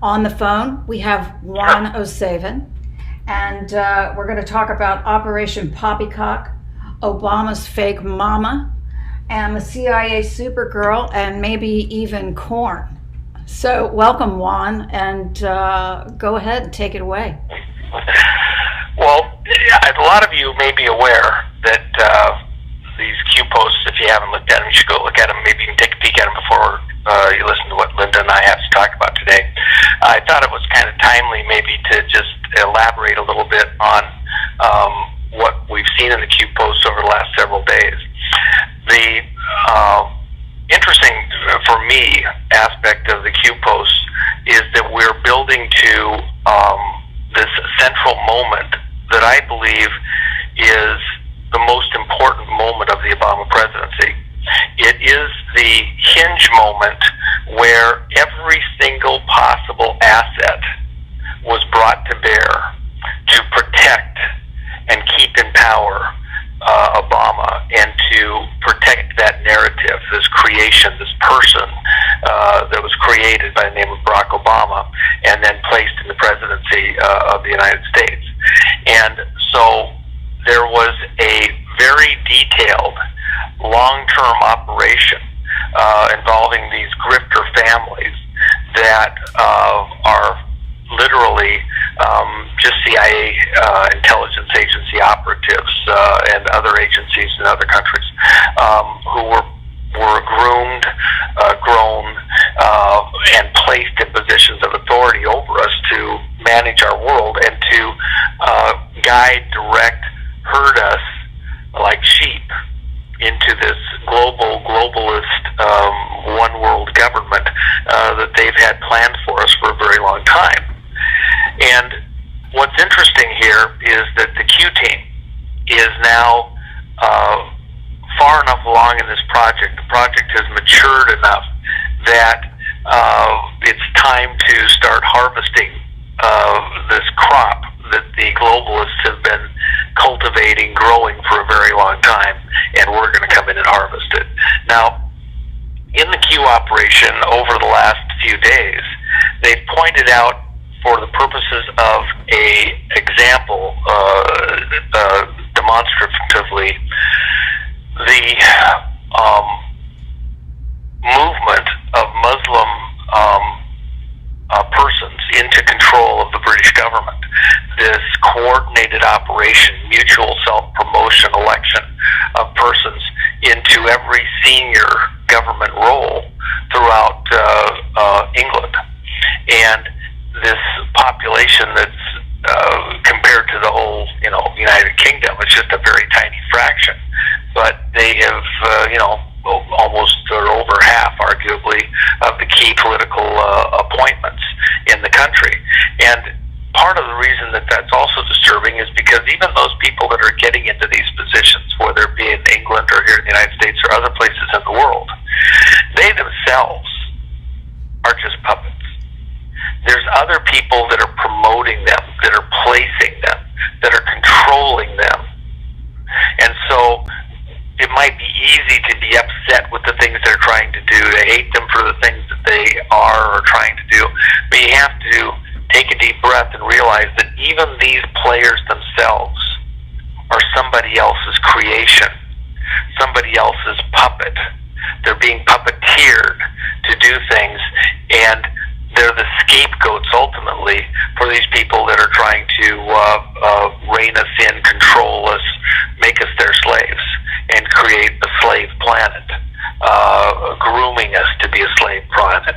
On the phone, we have Juan O'Savin, and we're going to talk about Operation Poppycock, Obama's fake mama, and the CIA Supergirl, and maybe even corn. So, welcome, Juan, and go ahead and take it away. Well, a lot of you may be aware that these Q posts, if you haven't looked at them, you should go look at them. Maybe you can take a peek at them before you listen to what Linda and I have to talk about today. I thought it was kind of timely maybe to just elaborate a little bit on what we've seen in the Q posts over the last several days. The interesting, for me, aspect of the Q posts is that we're building to this central moment that I believe is the most important moment of the Obama presidency. It is the hinge moment where every single possible asset was brought to bear to protect and keep in power Obama, and to protect that narrative, this creation, this person that was created by the name of Barack Obama and then placed in the presidency of the United States. And so there was a very detailed long-term operation involving these grifter families that are literally just CIA intelligence agency operatives and other agencies in other countries who were groomed, grown, and placed in positions of authority over us to manage our world and to guide, direct, herd us like sheep into this globalist one world government that they've had planned for us for a very long time. And what's interesting here is that the Q team is now far enough along in this project. The project has matured enough that it's time to start harvesting this crop that the globalists have been cultivating, growing for a very long time, and we're going to come in and harvest it. Now, in the Q operation over the last few days, they've pointed out, for the purposes of a example, demonstratively, the movement of Muslim persons into control of the British government. This coordinated operation, mutual self-promotion election of persons into every senior government role throughout England. And this population that's compared to the whole, United Kingdom, it's just a very tiny fraction. But they have, almost or over half, arguably, of the key political appointments in the country. And part of the reason that that's also disturbing is because even those people that are getting into these positions, whether it be in England or here in the United States or other places in the world, they themselves are just puppets. There's other people that are promoting them, that are placing them, that are controlling them. And so it might be easy to be upset with the things they're trying to do, to hate them for the things that they are or trying to do, but you have to take a deep breath and realize that even these players themselves are somebody else's creation, somebody else's puppet. They're being puppeteered to do things, and they're the scapegoats ultimately for these people that are trying to rein us in, control us, make us their slaves, and create a slave planet, grooming us to be a slave planet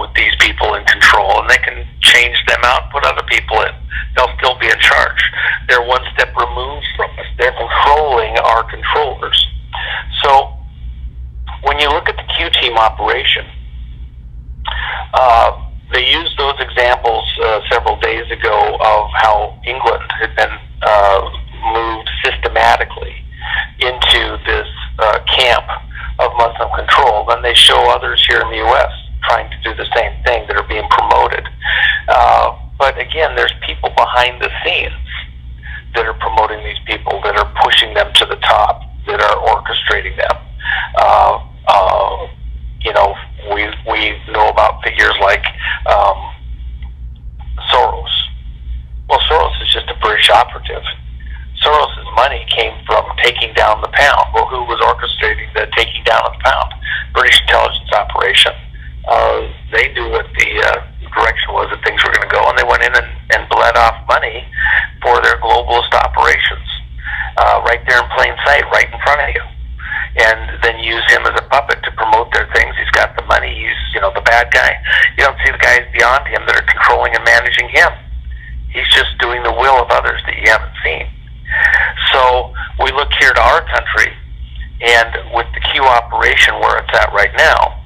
with these people in control. And they can change them out, put other people in. They'll still be in charge. They're one step removed from us. They're controlling our controllers. So when you look at the Q team operation, they used those examples several days ago of how England had been moved systematically into this camp of Muslim control. Then they show others here in the U.S. trying to do the same thing that are being promoted. But again, there's people behind the scenes that are promoting these people, that are pushing them to the top, that are orchestrating them. We know about figures like down the pound. Well, who was orchestrating the taking down of the pound? British intelligence operation. They knew what the direction was that things were going to go, and they went in and bled off money for their globalist operations, right there in plain sight, right in front of you, and then use him as a puppet to promote their things. He's got the money. He's, the bad guy. You don't see the guys beyond him that are controlling and managing him. He's just doing the will of others that you haven't seen. So we look here to our country, and with the Q operation where it's at right now,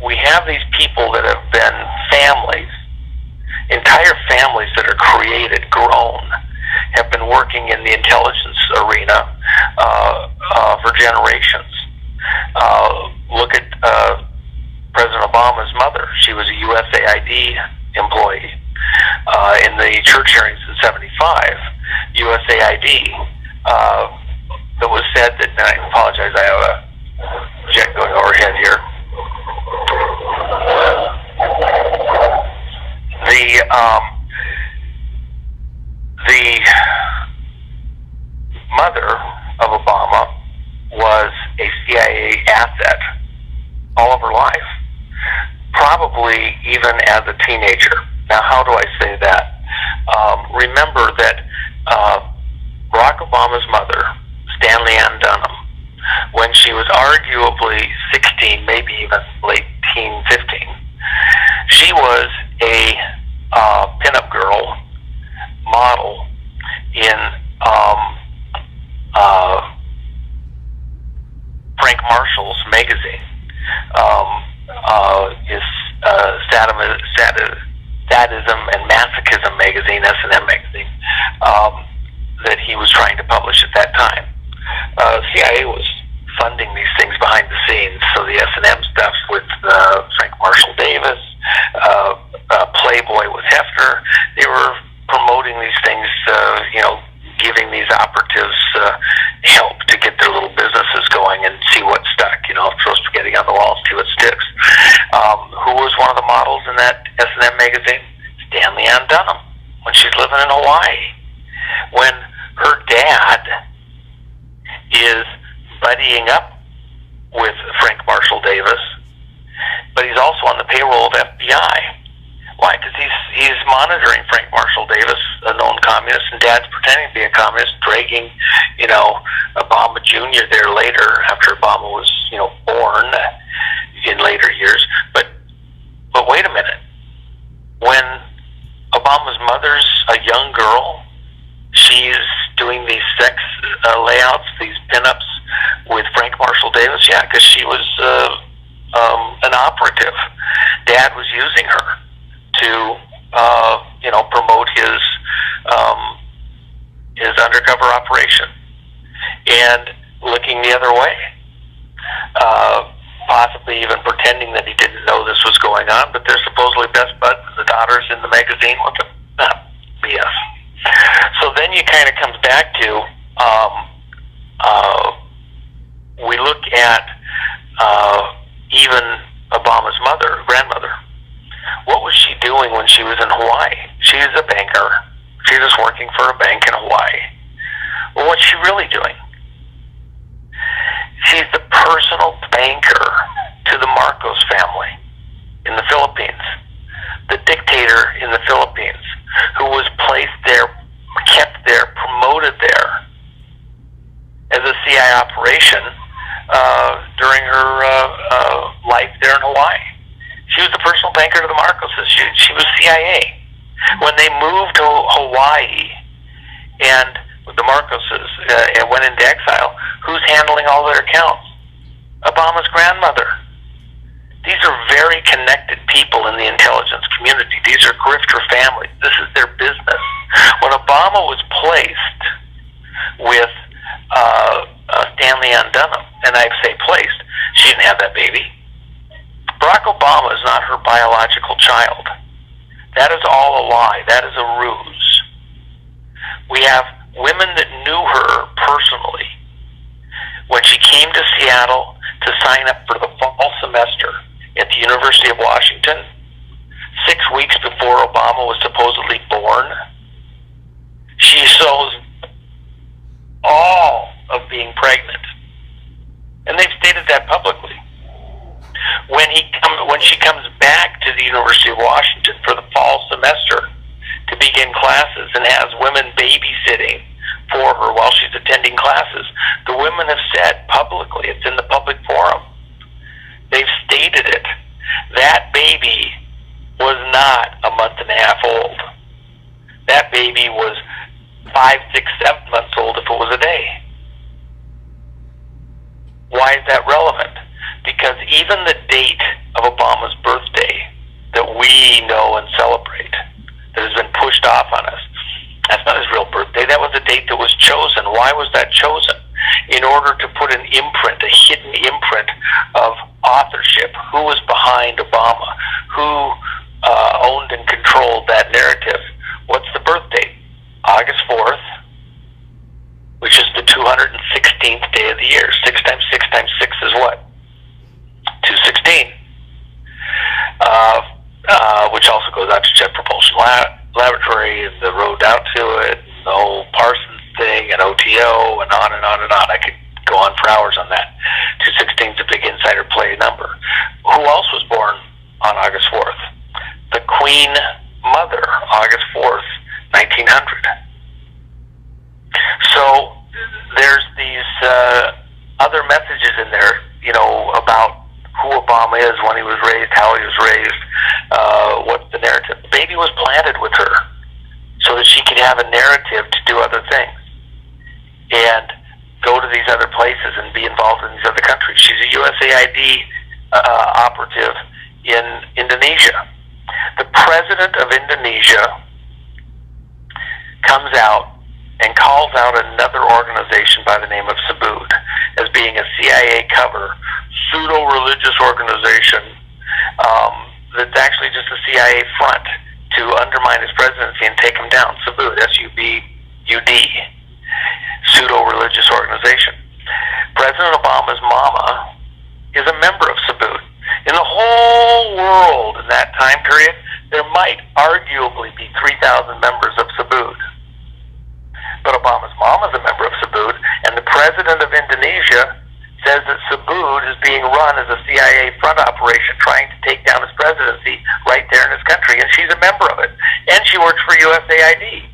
we have these people that have been families, entire families that are created, grown, have been working in the intelligence arena for generations. Look at President Obama's mother. She was a USAID employee. In the church hearings in '75, USAID, that was said that, and I apologize, I have a jet going overhead here. The mother of Obama was a CIA asset all of her life, probably even as a teenager. Now, how do I say that? Remember that Barack Obama's mother, Stanley Ann Dunham, when she was arguably 16, maybe even late teen, 15, she was a pinup girl model in Frank Marshall's magazine, his Sadism and Masochism magazine, S&M magazine, that he was trying to publish at that time. CIA was funding these things behind the scenes, so the S&M stuff with Frank Marshall Davis, Playboy with Hefner, they were promoting these things, giving these operatives help to get their little businesses going and see what stuck, throw spaghetti on the wall, see what sticks. Who was one of the models in that S&M magazine? Stanley Ann Dunham, when she's living in Hawaii. When her dad is buddying up with Frank Marshall Davis, but he's also on the payroll of FBI. Why? Because he's monitoring Frank Marshall Davis, a known communist, and Dad's pretending to be a communist, dragging, Obama Jr. there later, after Obama was, born in later years. But wait a minute. When Obama's mother's a young girl, she's doing these sex layouts, these pinups with Frank Marshall Davis. Yeah, because she was an operative. Dad was using her to promote his undercover operation, and looking the other way, possibly even pretending that he didn't know this was going on. But they're supposedly best buds, the daughters in the magazine with him. BS. So then you kind of comes back to we look at even Obama's grandmother. What was she doing when she was in Hawaii? She's a banker. She was working for a bank in Hawaii. Well, what's she really doing? She's the personal banker to the Marcos family in the Philippines, the dictator in the Philippines, who was placed there, kept there, promoted there as a CIA operation during her life there in Hawaii. She was the personal banker to the Marcoses. She was CIA. When they moved to Hawaii and the Marcoses and went into exile, who's handling all their accounts? Obama's grandmother. These are very connected people in the intelligence community. These are grifter families. This is their business. When Obama was placed with Stanley Ann Dunham, and I say placed, she didn't have that baby. Barack Obama is not her biological child. That is all a lie. That is a ruse. We have women that knew her personally when she came to Seattle to sign up for the fall semester at the University of Washington 6 weeks before Obama was supposedly born. She shows all University of Washington for the fall semester to begin classes and has women babysitting for her while she's attending classes. The women have said publicly, it's in the public forum, they've stated it, that baby was not a month and a half old. That baby was 5, 6, 7 months old if it was a day. Why is that relevant? Because even the date of Obama's birthday that we know and celebrate, that has been pushed off on us, that's not his real birthday. That was a date that was chosen. Why was that chosen? In order to put an imprint, a hidden imprint of authorship. Who was behind Obama? Who owned and controlled that narrative? What's the birth date? August 4th, which is the 216th day of the year. 6 times 6 times 6 is what? 216. Which also goes out to Jet Propulsion Laboratory and the road out to it, and the whole Parsons thing and OTO and on and on and on. I could go on for hours on that. 216 is a big insider play number. Who else was born on August 4th? The Queen Mother, August 4th, 1900. So there's these other messages in there, you know, about who Obama is, when he was raised, how he was raised, what's the narrative. The baby was planted with her so that she could have a narrative to do other things and go to these other places and be involved in these other countries. She's a USAID operative in Indonesia. The president of Indonesia comes out and calls out another organization by the name of Subud as being a CIA cover, pseudo-religious organization that's actually just a CIA front to undermine his presidency and take him down. Subud, S-U-B-U-D, pseudo-religious organization. President Obama's mama is a member of Subud. In the whole world in that time period, there might arguably be 3,000 members of Subud. But Obama's mom is a member of Subud, and the president of Indonesia says that Subud is being run as a CIA front operation trying to take down his presidency right there in his country, and she's a member of it. And she works for USAID.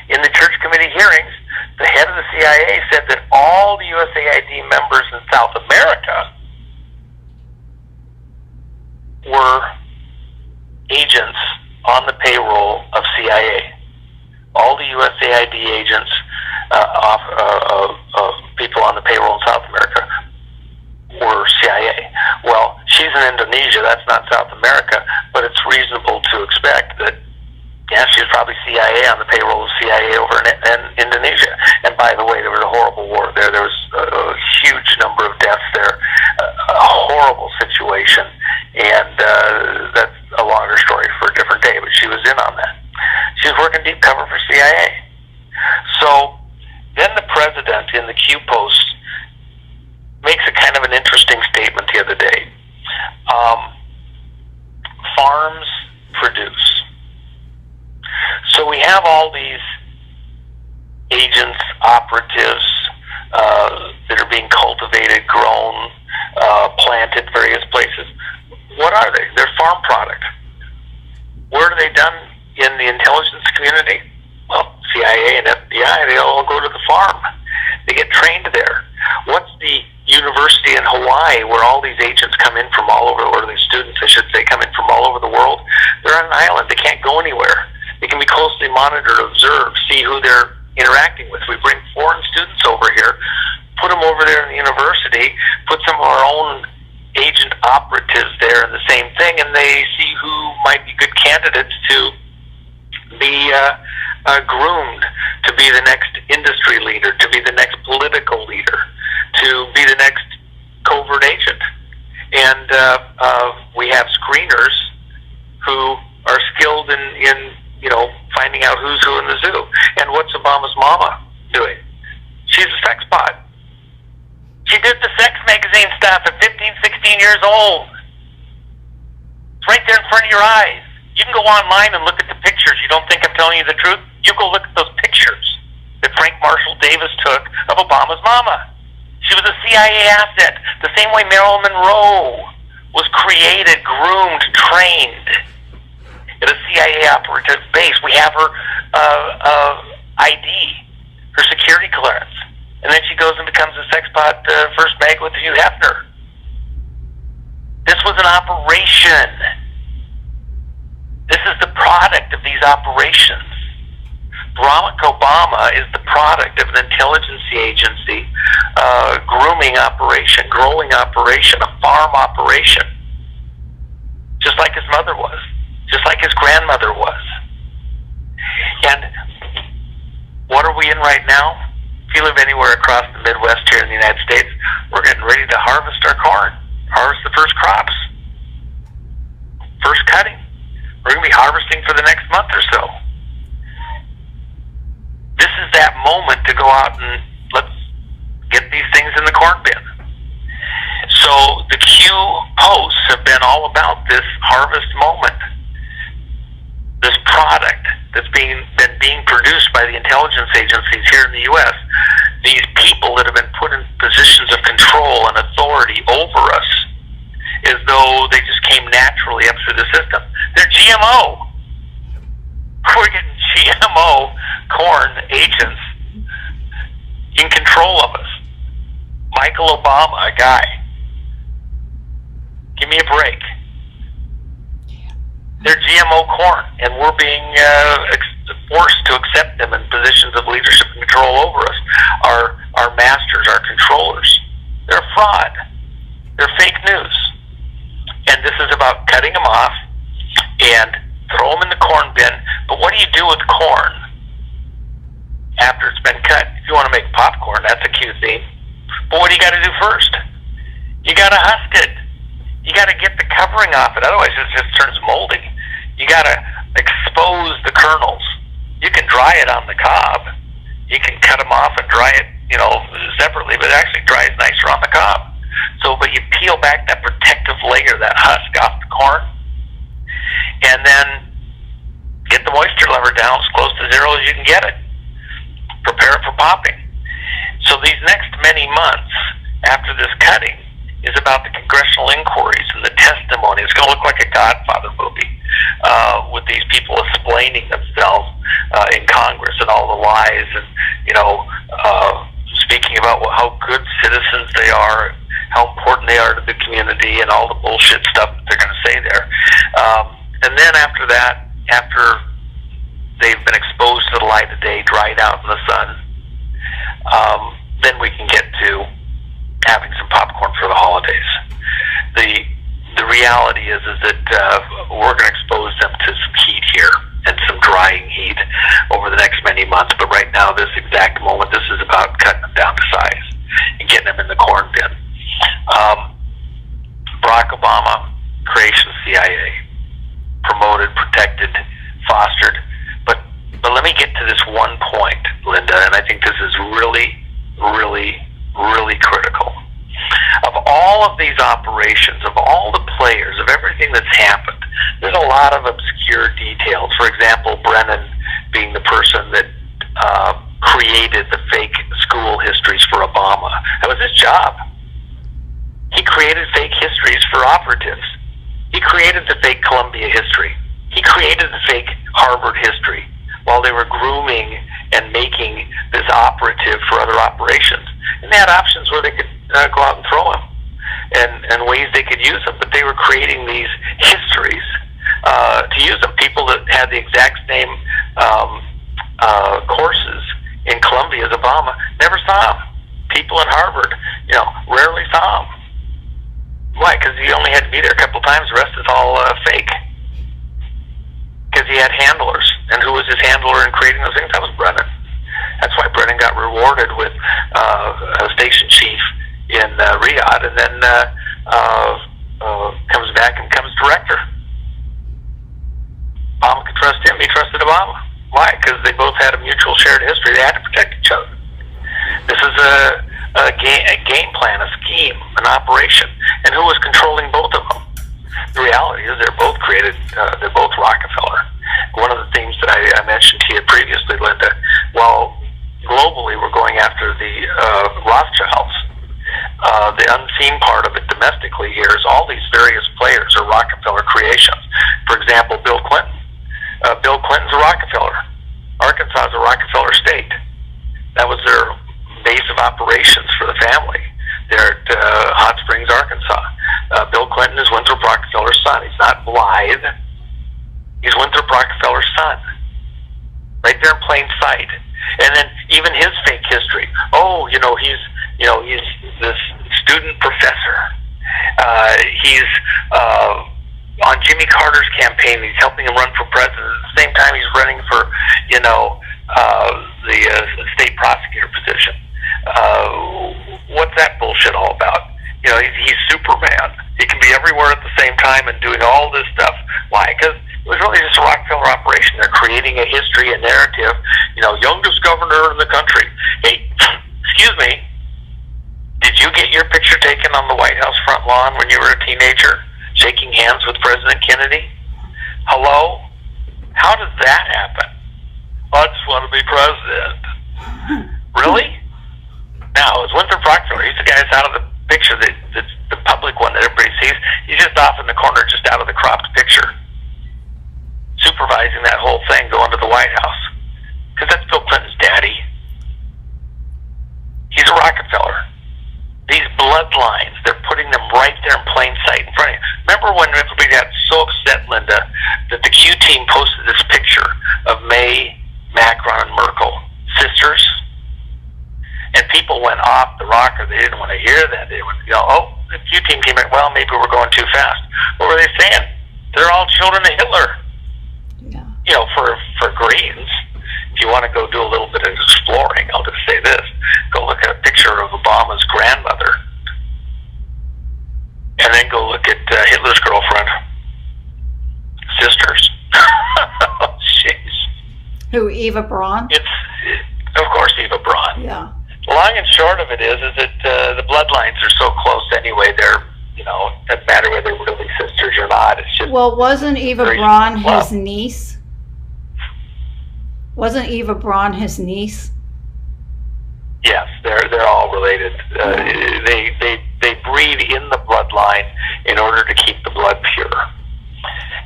In the church committee hearings, the head of the CIA said that all the USAID members in South America were agents on the payroll of CIA. All the USAID agents, people on the payroll in South America, were CIA. Well, she's in Indonesia, that's not South America, but it's reasonable to expect that, yeah, she's probably CIA on the payroll of CIA over in Indonesia. And by the way, there was a horrible war there. There was a huge number of deaths there, a horrible situation, and that's a longer story for a different day, but she was in on that. She was working deep cover for CIA. So then the president in the Q post makes a kind of an interesting statement the other day. Farms produce. So we have all these agents, operatives that are being cultivated, grown, planted various places. What are they? They're farm product. Where are they done in the intelligence community? Well, CIA and FBI, they all go to the farm. They get trained there. What's the university in Hawaii where all these agents come in from all over, or these students, I should say, come in from all over the world? They're on an island. They can't go anywhere. They can be closely monitored, observed, see who they're interacting with. We bring foreign students over here, put them over there in the university, put some of our own agent operatives there in the same thing, and they see who might be good candidates to be groomed to be the next industry leader, to be the next political leader, to be the next covert agent. And we have screeners who are skilled in finding out who's who in the zoo. And what's Obama's mama doing? She's a sex bot. She did the sex magazine stuff at 15, 16 years old. It's right there in front of your eyes. You can go online and look at the pictures. You don't think I'm telling you the truth? You go look at those pictures that Frank Marshall Davis took of Obama's mama. She was a CIA asset, the same way Marilyn Monroe was created, groomed, trained at a CIA operative base. We have her ID, her security clearance. And then she goes and becomes a sex pot first mag with Hugh Hefner. This was an operation. This is the product of these operations. Barack Obama is the product of an intelligence agency, grooming operation, growing operation, a farm operation. Just like his mother was. Just like his grandmother was. And what are we in right now? If you live anywhere across the Midwest here in the United States, we're getting ready to harvest our corn. Harvest the first crops. First cutting. We're going to be harvesting for the next month or so. This is that moment to go out and let's get these things in the corn bin. So the Q posts have been all about this harvest moment. This product that's been being produced by the intelligence agencies here in the U.S., these people that have been put in positions of control and authority over us as though they just came naturally up through the system. They're GMO. We're getting GMO corn agents in control of us. Michael Obama, a guy. Give me a break. They're GMO corn, and we're being forced to accept them in positions of leadership and control over us. Our masters, our controllers. They're a fraud. They're fake news. And this is about cutting them off and throw them in the corn bin. But what do you do with corn after it's been cut? If you want to make popcorn, that's a cute theme. But what do you got to do first? You got to husk it. You got to get the covering off it. Otherwise, it just turns moldy. You got to expose the kernels. You can dry it on the cob. You can cut them off and dry it, separately, but it actually dries nicer on the cob. So, but you peel back that protective layer, that husk off the corn, and then get the moisture level down as close to zero as you can get it. Prepare it for popping. So these next many months after this cutting is about the congressional inquiries and the testimony. It's going to look like a Godfather movie with these people explaining themselves in Congress and all the lies and, speaking about how good citizens they are, how important they are to the community, and all the bullshit stuff that they're going to say there. And then after that, after they've been exposed to the light of day, dried out in the sun, then we can get to having some popcorn for the holidays. The reality is that we're going to expose them to some heat here and some drying heat over the next many months. But right now, this exact moment, this is about cutting them down to size and getting them in the corn bin. Barack Obama, creation of CIA, promoted, protected, fostered. But let me get to this one point, Linda, and I think this is really, really, really critical. Of all of these operations, of all the players, of everything that's happened, there's a lot of obscure details. For example, Brennan being the person that created the fake school histories for Obama. That was his job. He created fake histories for operatives. He created the fake Columbia history. He created the fake Harvard history while they were grooming and making this operative for other operations. And they had options where they could go out and throw them and ways they could use them. But they were creating these histories to use them. People that had the exact same courses in Columbia as Obama never saw them. People in Harvard, rarely saw them. Why? Because he only had to be there a couple of times. The rest is all fake. Because he had handlers. And who was his handler in creating those things? That was Brennan. That's why Brennan got rewarded with a station chief in Riyadh, and then comes back and becomes director. Obama could trust him. He trusted Obama. Why? Because they both had a mutual shared history. They had to protect each other. This is a game plan, a scheme, an operation. And who was controlling both of them? The reality is they're both created, they're both Rockefeller. One of the themes that I mentioned to you previously, Linda, while globally we're going after the Rothschilds, the unseen part of it domestically here is all these various players are Rockefeller creations. For example, Bill Clinton. Arkansas is a Rockefeller state. That was their base of operations for the family. They're at Hot Springs, Arkansas. Bill Clinton is Winthrop Rockefeller's son. He's not Blythe. He's Winthrop Rockefeller's son. Right there in plain sight. And then even his fake history. Oh, he's this student professor. He's on Jimmy Carter's campaign. He's helping him run for president. At the same time, he's running for, the state prosecutor position. What's that bullshit all about? He's Superman. He can be everywhere at the same time and doing all this stuff. Why? Because it was really just a Rockefeller operation. They're creating a history, a narrative. Youngest governor in the country. Hey, excuse me. Did you get your picture taken on the White House front lawn when you were a teenager, shaking hands with President Kennedy? Hello? How does that happen? I just want to be president. Really? Now, it's Winthrop Rockefeller. He's the guy that's out of the picture, that's the public one that everybody sees. He's just off in the corner, just out of the cropped picture, supervising that whole thing going to the White House. Because that's Bill Clinton's daddy. He's a Rockefeller. These bloodlines, they're putting them right there in plain sight in front of you. Remember when everybody got so upset, Linda, that the Q team posted this picture of May, Macron, and Merkel, sisters? And people went off the rocker. They didn't want to hear that. They would go, oh, the Q team came back, well, maybe we're going too fast. What were they saying? They're all children of Hitler. Yeah. For Greens, if you want to go do a little bit of exploring, I'll just say this. Go look at a picture of Obama's grandmother. And then go look at Hitler's girlfriend. Sisters. Oh, jeez. Who, Eva Braun? It's, of course, Eva Braun. Yeah. Long and short of it is that the bloodlines are so close anyway. They're, it doesn't matter whether they're really sisters or not. It's just. Well, wasn't Eva Braun his niece? Wasn't Eva Braun his niece? Yes, they're all related. They breed in the bloodline in order to keep the blood pure.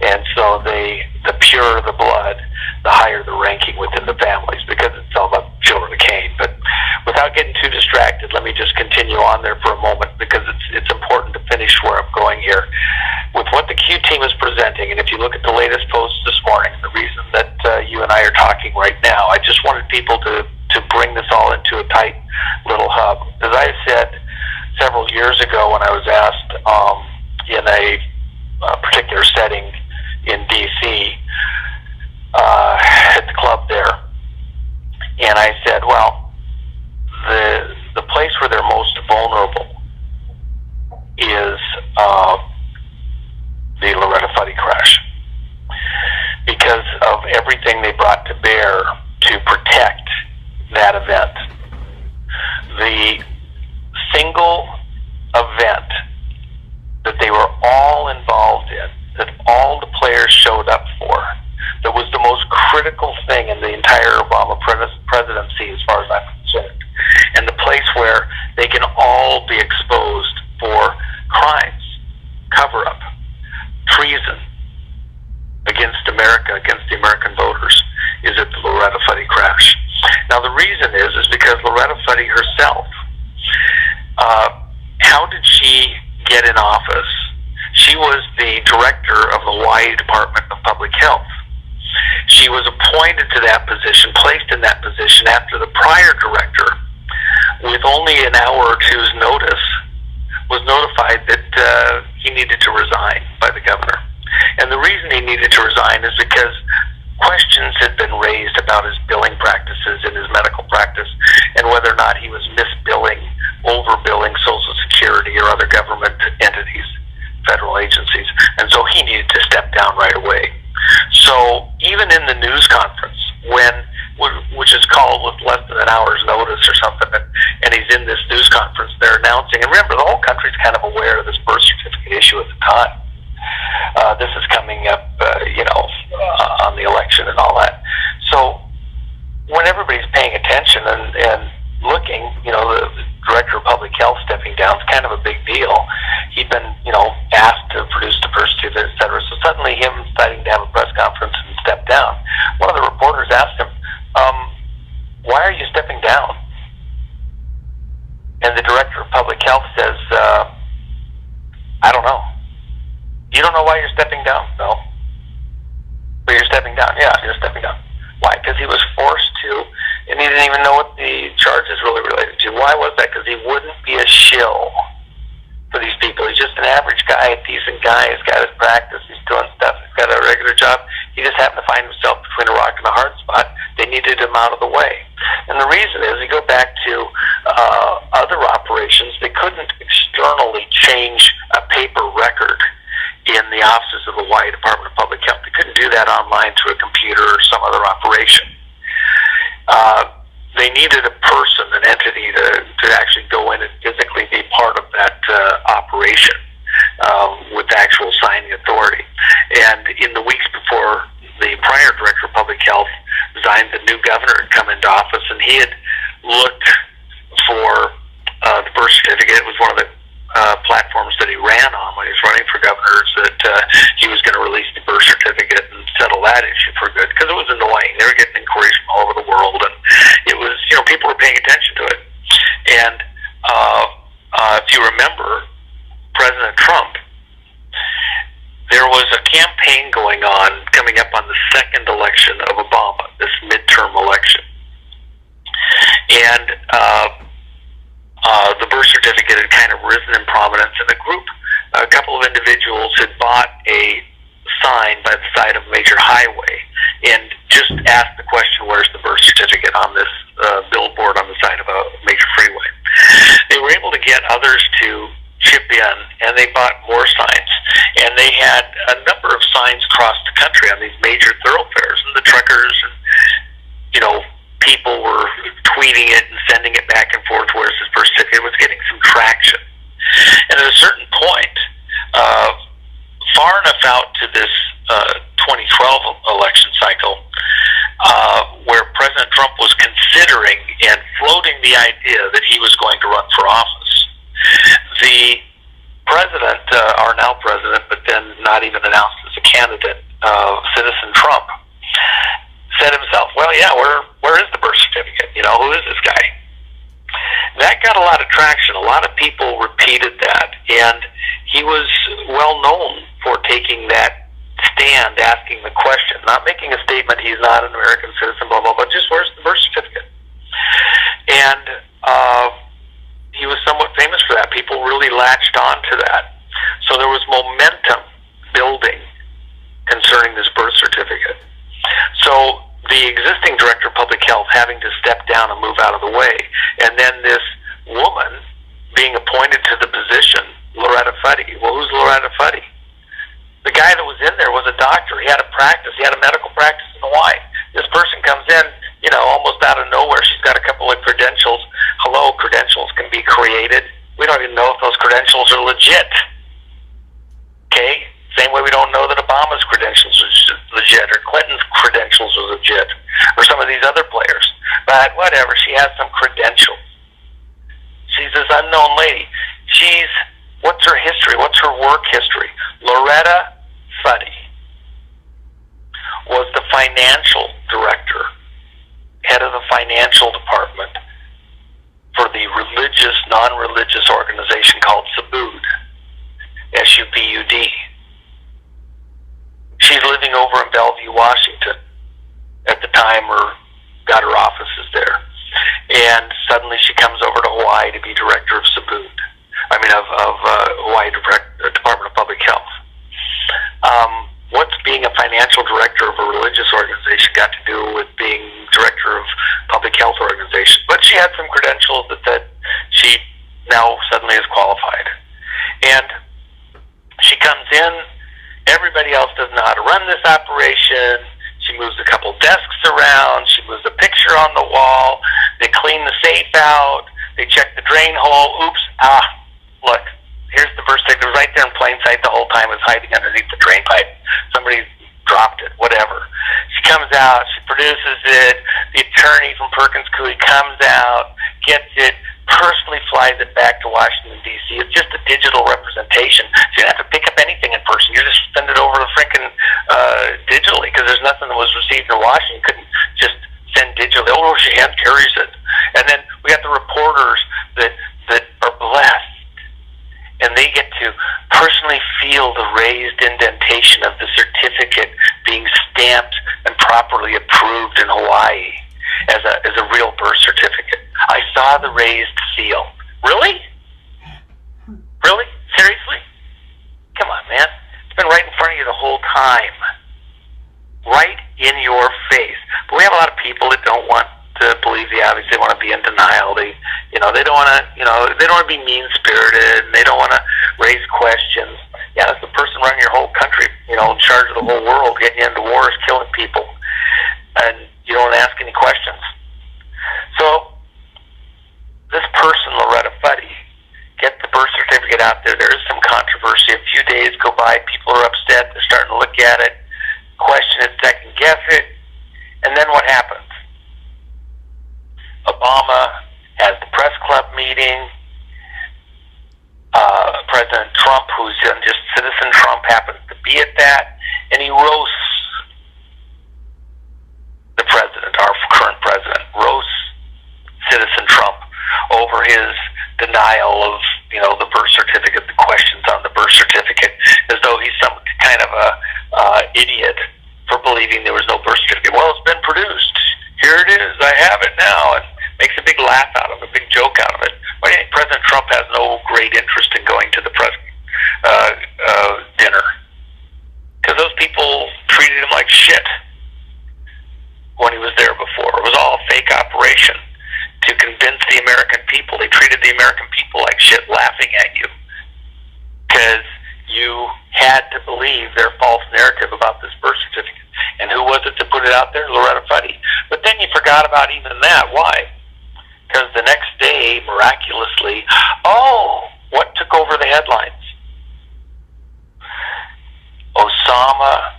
And so the purer the blood, the higher the ranking within the families, because it's all about children of Cain. But without getting too distracted, let me just continue on there for a moment, because it's important to finish where I'm going here. With what the Q team is presenting, and if you look at the latest posts this morning, the reason that you and I are talking right now, I just wanted people to bring this all into a tight little hub. As I said several years ago when I was asked in a particular setting in D.C., at the club there, and I said, well, the place where they're most vulnerable is the Loretta Fuddy crash, because of everything they brought to bear to protect that event. The single event that they were all involved in, that all the players showed up for, that was the most critical thing in the entire Obama presidency as far as I'm concerned, and the place where they can all be exposed for crimes, cover-up, treason against America, against the American voters, is at the Loretta Fuddy crash. Now the reason is because Loretta Fuddy herself, how did she get in office? She was the director of the Hawaii Department of Public Health. She was appointed to that position, placed in that position after the prior director, with only an hour or two's notice, was notified that he needed to resign by the governor. And the reason he needed to resign is because questions had been raised about his billing practices in his medical practice, and whether or not he was misbilling, overbilling Social Security or other government entities, federal agencies. And so he needed to step down right away. So even in the news conference, which is called with less than an hour's notice or something, and he's in this news conference, they're announcing, and remember, the whole country's kind of aware of this birth certificate issue at the time. This is coming up, on the election and all that. So when everybody's paying attention and looking, the director of public health stepping down is kind of a big deal. He'd been, asked to produce the birth certificate, et cetera. So suddenly him deciding to have a press conference and step down. One of the reporters asked him, down. Yeah, he was stepping down. Why? Because he was forced to, and he didn't even know what the charges really related to. Why was that? Because he wouldn't be a shill for these people. He's just an average guy, a decent guy. He's got his practice. He's doing stuff. He's got a regular job. He just happened to find himself between a rock and a hard spot. They needed him out of the way. And the reason is, you go back to other operations, they couldn't externally change a paper record in the offices of the Hawaii Department of Public Health. They couldn't do that online through a computer or some other operation. They needed a person, an entity, to actually go in and physically be part of that operation with actual signing authority. And in the weeks before the prior director of public health resigned, the new governor had come into office, and he had looked for the birth certificate. It was one of the platforms that he ran on when he was running for governors, that he was going to release the birth certificate and settle that issue for good, because it was annoying. They were getting inquiries from all over the world, and it was, people were paying attention to it. And if you remember, President Trump, there was a campaign going on coming up on the second election of Obama, this midterm election. And the birth certificate had kind of risen in prominence, and a couple of individuals had bought a sign by the side of a major highway and just asked the question, where's the birth certificate, on this billboard on the side of a major freeway. They were able to get others to chip in, and they bought more signs. And they had a number of signs across the country on these major thoroughfares, and the truckers and, people were tweeting it and sending it back and forth, where's this birth certificate. It was getting some traction. And at a certain point, far enough out to this 2012 election cycle, where President Trump was considering and floating the idea that he was going to run for office, the president, our now president, but then not even announced as a candidate, Citizen Trump, said himself, well, yeah, where is the birth certificate? Who is this guy? That got a lot of traction. A lot of people repeated that, and he was well known for taking that stand, asking the question, not making a statement, he's not an American citizen, blah, blah, blah, just where's the birth certificate? And he was somewhat famous for that. People really latched on to that. So there was momentum building concerning this birth certificate. So the existing director of public health having to step down and move out of the way, and then this woman being appointed to the position, Loretta Fuddy. Well, who's Loretta Fuddy? The guy that was in there was a doctor. He had a practice. He had a medical practice in Hawaii. This person comes in, almost out of nowhere. She's got a couple of credentials. Hello, credentials can be created. We don't even know if those credentials are legit. Okay? Same way we don't know that Obama's credentials are legit, or Clinton's credentials are legit, or some of these other players. But whatever, she has some credentials. She's this unknown lady. What's her history? What's her work history? Loretta Fuddy was the financial director, head of the financial department for the non-religious organization called Subud, S-U-B-U-D. She's living over in Bellevue, Washington at the time, or got her offices there. And suddenly she comes over to Hawaii to be director of Subud. Of Hawaii Department of Public Health. What's being a financial director of a religious organization got to do with being director of public health organization? But she had some credentials that she now suddenly is qualified. And she comes in, everybody else doesn't know how to run this operation. She moves a couple desks around, she moves a picture on the wall, they clean the safe out, they check the drain hole, oops, look, here's the birth certificate. It was right there in plain sight the whole time. It was hiding underneath the drain pipe. Somebody dropped it, whatever. She comes out, she produces it, the attorney from Perkins Coie comes out, gets it, personally flies it back to Washington, D.C. It's just a digital representation. So you don't have to pick up anything in person. You just send it over the freaking digitally, because there's nothing that was received in Washington. You couldn't just send digitally. Oh, she hand carries it. And then we got the reporters that are blessed, and they get to personally feel the raised indentation of the certificate being stamped and properly approved in Hawaii as a real birth certificate. I saw the raised seal. Really? Really? Seriously? Come on, man. It's been right in front of you the whole time. Right in your face. But we have a lot of people that don't want to believe the obvious. They want to be in denial. They don't want to, they don't want to be mean-spirited. They don't want to raise questions. Yeah, that's the person running your whole country, in charge of the whole world, getting you into wars, killing people. And you don't ask any questions. So, this person, Loretta Fuddy, get the birth certificate out there. There is some controversy. A few days go by. People are upset. They're starting to look at it, question it, second guess it. And then what happens? Obama has the press club meeting. President Trump, who's just citizen Trump, happens to be at that, and he roasts the president, our current president, roasts citizen Trump over his denial of, the birth certificate, the questions on the birth certificate, as though he's some kind of a idiot for believing there was no birth certificate. Well, it's been produced. Here it is. I have it now. And makes a big laugh out of it, a big joke out of it. Why do you think President Trump has no great interest in going to the dinner? Because those people treated him like shit when he was there before. It was all a fake operation to convince the American people. They treated the American people like shit, laughing at you. Because you had to believe their false narrative about this birth certificate. And who was it to put it out there? Loretta Fuddy. But then you forgot about even that. Why? Because the next day, miraculously, what took over the headlines? Osama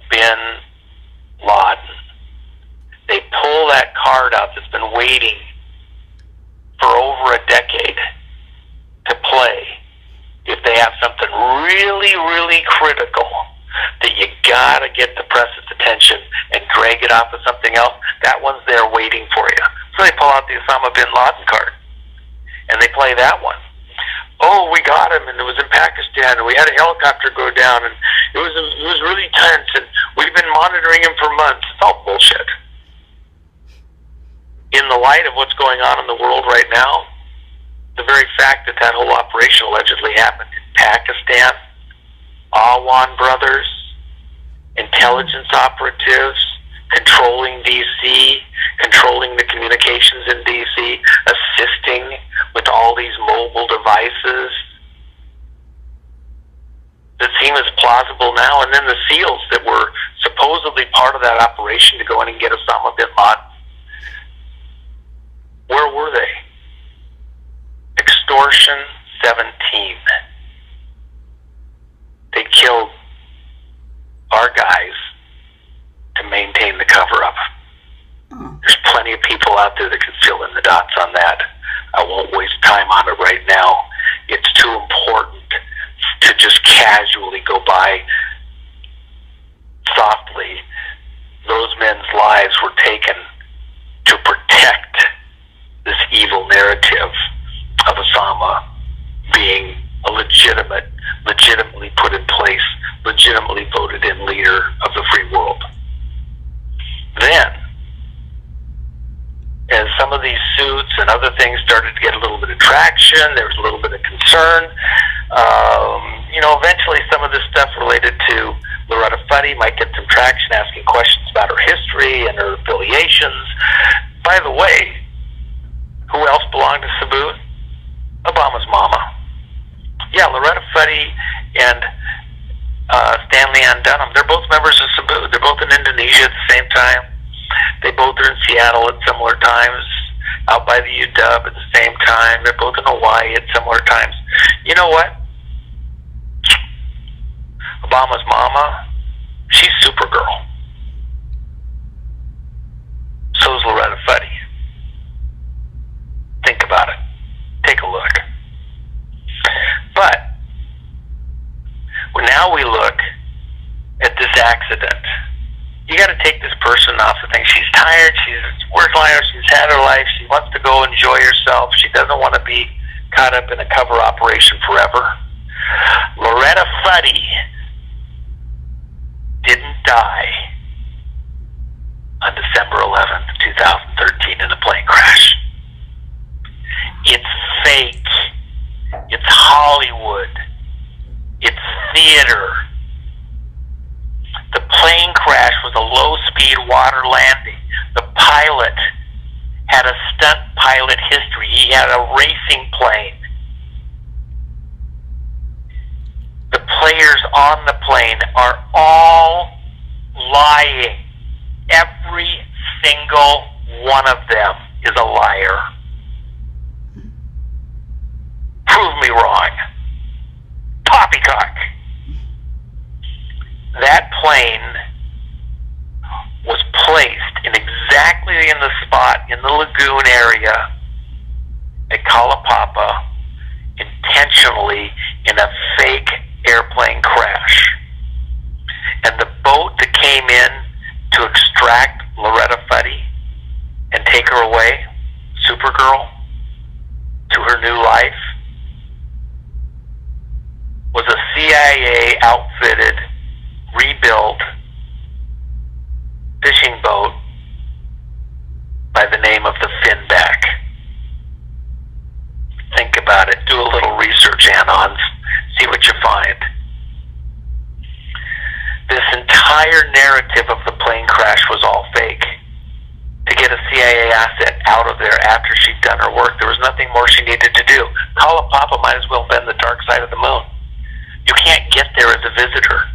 bin Laden. They pull that card out that's been waiting for over a decade to play if they have something really, really critical that you gotta get the press's attention and drag it off of something else. That one's there waiting for you. So they pull out the Osama bin Laden card and they play that one. Oh, we got him, and it was in Pakistan, and we had a helicopter go down, and it was really tense, and we've been monitoring him for months. It's all bullshit. In the light of what's going on in the world right now, the very fact that whole operation allegedly happened in Pakistan, Awan brothers, intelligence operatives, controlling D.C., controlling the communications in D.C., assisting with all these mobile devices that seem as plausible now. And then the SEALs that were supposedly part of that operation to go in and get Osama bin Laden, where were they? Extortion 17. They killed our guys to maintain the cover-up. There's plenty of people out there that can fill in the dots on that. I won't waste time on it right now. It's too important to just casually go by softly. Those men's lives were taken to protect this evil narrative of Osama being a legitimately put in place, legitimately voted in leader of the free world. Then, as some of these suits and other things started to get a little bit of traction, there was a little bit of concern. Eventually some of this stuff related to Loretta Fuddy might get some traction, asking questions about her history and her affiliations. By the way, who else belonged to Sabut? Obama's mama. Yeah, Loretta Fuddy and Stanley Ann Dunham, they're both members of Sabut. They're both in Indonesia at the same time. They both are in Seattle at similar times, out by the UW at the same time. They're both in Hawaii at similar times. You know what? Obama's mama, she's Supergirl. So's Loretta Fuddy. Think about it. Take a look. But now we look at this accident. You got to take this person off the thing. She's tired. She's a work life. She's had her life. She wants to go enjoy herself. She doesn't want to be caught up in a cover operation forever. Loretta Fuddy didn't die December 11th, 2013 in a plane crash. It's fake. It's Hollywood. It's theater. The plane crash was a low-speed water landing. The pilot had a stunt pilot history. He had a racing plane. The players on the plane are all lying. Every single one of them is a liar. Prove me wrong. Poppycock. That plane was placed exactly in the spot in the lagoon area at Kalapapa, intentionally in a fake airplane crash. And the boat that came in to extract Loretta Fuddy and take her away, Supergirl, to her new life, was a CIA outfitted, rebuilt fishing boat by the name of the Finback. Think about it. Do a little research, Anons. See what you find. This entire narrative of the plane crash was all fake. To get a CIA asset out of there after she'd done her work, there was nothing more she needed to do. Kalapapa might as well have been the dark side of the moon. You can't get there as a visitor.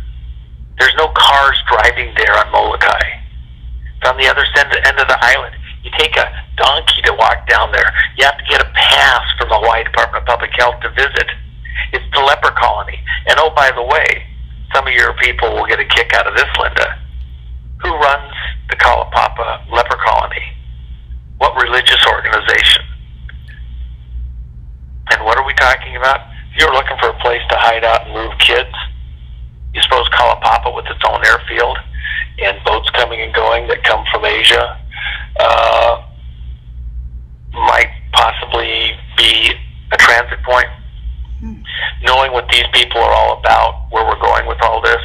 There's no cars driving there on Molokai. It's on the other end of the island. You take a donkey to walk down there. You have to get a pass from the Hawaii Department of Public Health to visit. It's the leper colony. And oh, by the way, some of your people will get a kick out of this, Linda. Who runs the Kalapapa leper colony? What religious organization? And what are we talking about? If you're looking for a place to hide out and move kids, you suppose Kalapapa, with its own airfield and boats coming and going that come from Asia, might possibly be a transit point. Knowing what these people are all about, where we're going with all this.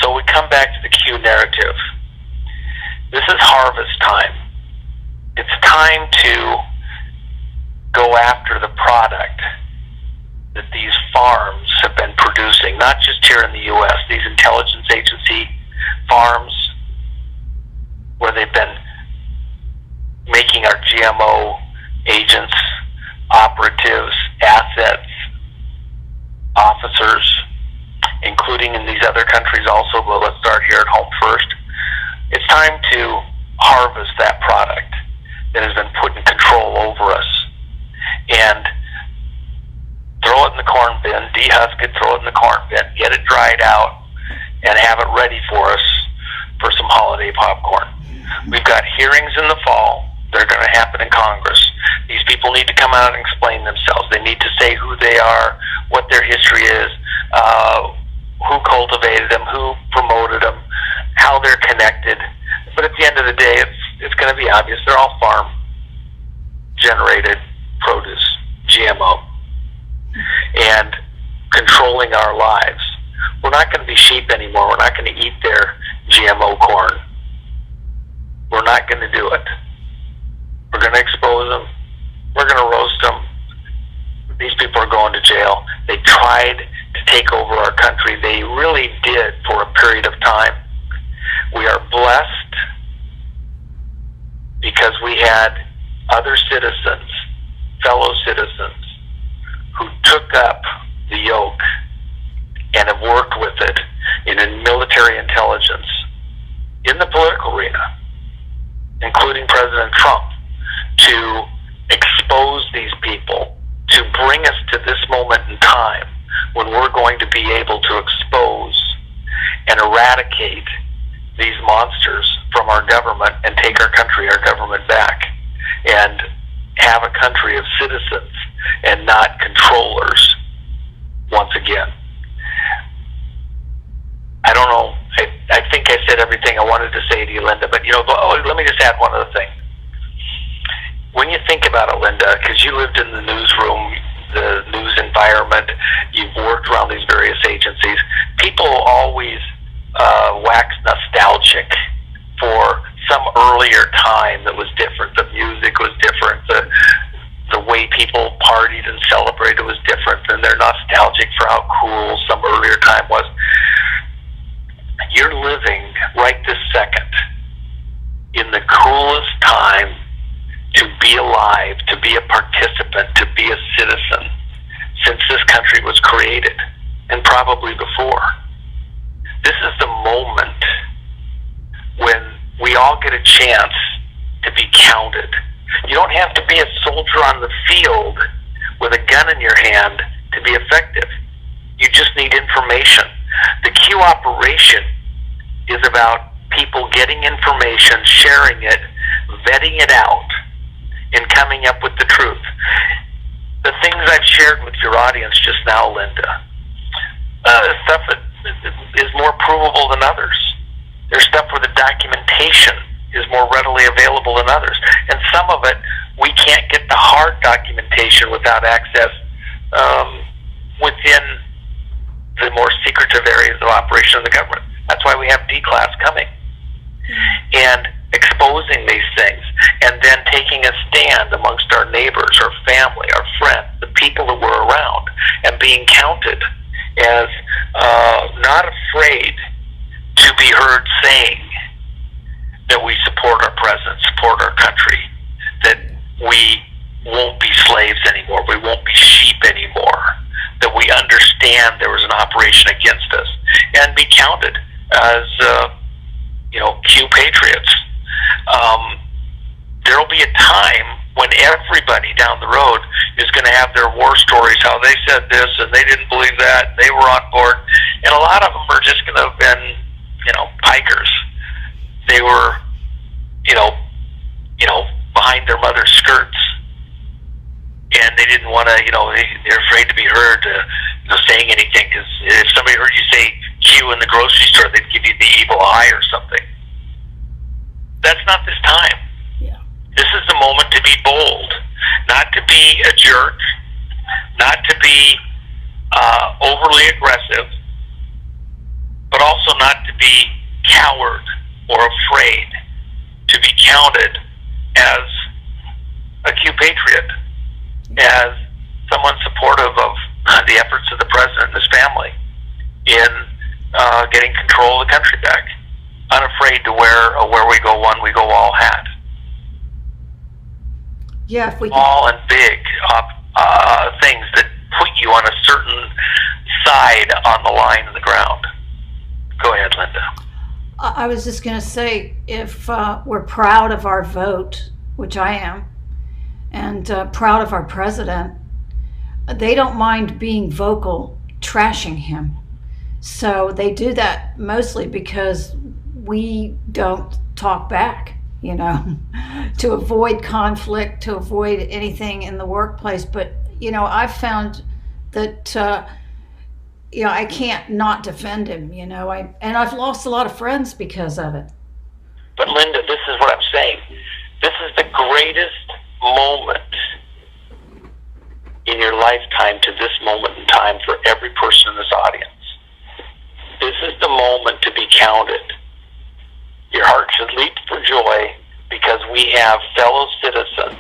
So we come back to the Q narrative. This is harvest time. It's time to go after the product that these farms have been producing, not just here in the U.S., these intelligence agency farms where they've been making our GMO agents, operatives, assets, officers, including in these other countries also, but let's start here at home first. It's time to harvest that product that has been put in control over us and throw it in the corn bin, dehusk it, throw it in the corn bin, get it dried out, and have it ready for us for some holiday popcorn. We've got hearings in the fall. They're going to happen in Congress. These people need to come out and explain themselves. They need to say who they are, what their history is, who cultivated them, who promoted them, how they're connected. But at the end of the day, it's going to be obvious. They're all farm-generated produce, GMO, and controlling our lives. We're not going to be sheep anymore. We're not going to eat their GMO corn. We're not going to do it. We're going to expose them. We're going to roast them. These people are going to jail. They tried to take over our country. They really did for a period of time. We are blessed because we had other citizens, fellow citizens, who took up the yoke and have worked with it in military intelligence, in the political arena, including President Trump, to expose these people, to bring us to this moment in time when we're going to be able to expose and eradicate these monsters from our government and take our country, our government back, and have a country of citizens and not controllers once again. I don't know. I think I said everything I wanted to say to you, Linda, but let me just add one other thing. When you think about it, Linda, because you lived in the newsroom, the news environment, you've worked around these various agencies, people always wax nostalgic for some earlier time that was different. The music was different. The way people partied and celebrated was different, and they're nostalgic for how cool some earlier time was. You're living right this second in the coolest time to be alive, to be a participant, to be a citizen since this country was created, and probably before. This is the moment when we all get a chance to be counted. You don't have to be a soldier on the field with a gun in your hand to be effective. You just need information. The Q operation is about people getting information, sharing it, vetting it out, and coming up with the truth. The things I've shared with your audience just now, Linda, stuff that is more provable than others. There's stuff where the documentation is more readily available than others. And some of it, we can't get the hard documentation without access within the more secretive areas of operation of the government. That's why we have D-Class coming. And exposing these things, and then taking a stand amongst our neighbors, our family, our friends, the people that we're around, and being counted as not afraid to be heard saying that we support our president, support our country, that we won't be slaves anymore, we won't be sheep anymore, that we understand there was an operation against us, and be counted as Q patriots. There'll be a time when everybody down the road is going to have their war stories, how they said this and they didn't believe that, they were on board, and a lot of them are just going to have been, pikers. They were, behind their mother's skirts, and they didn't want to, they're afraid to be heard, saying anything, because if somebody heard you say Q in the grocery store, they'd give you the evil eye or something. That's not this time. Yeah. This is the moment to be bold, not to be a jerk, not to be overly aggressive, but also not to be coward or afraid, to be counted as a Q patriot, as someone supportive of the efforts of the president and his family in getting control of the country back. Unafraid to wear a "where we go one, we go all" hat. Yeah, if we small and big things that put you on a certain side on the line in the ground. Go ahead, Linda. I was just going to say, if we're proud of our vote, which I am, and proud of our president, they don't mind being vocal, trashing him. So they do that mostly because we don't talk back, to avoid conflict, to avoid anything in the workplace. But, I've found that, I can't not defend him, and I've lost a lot of friends because of it. But Linda, this is what I'm saying. This is the greatest moment in your lifetime to this moment in time for every person in this audience. This is the moment to be counted. Your heart should leap for joy because we have fellow citizens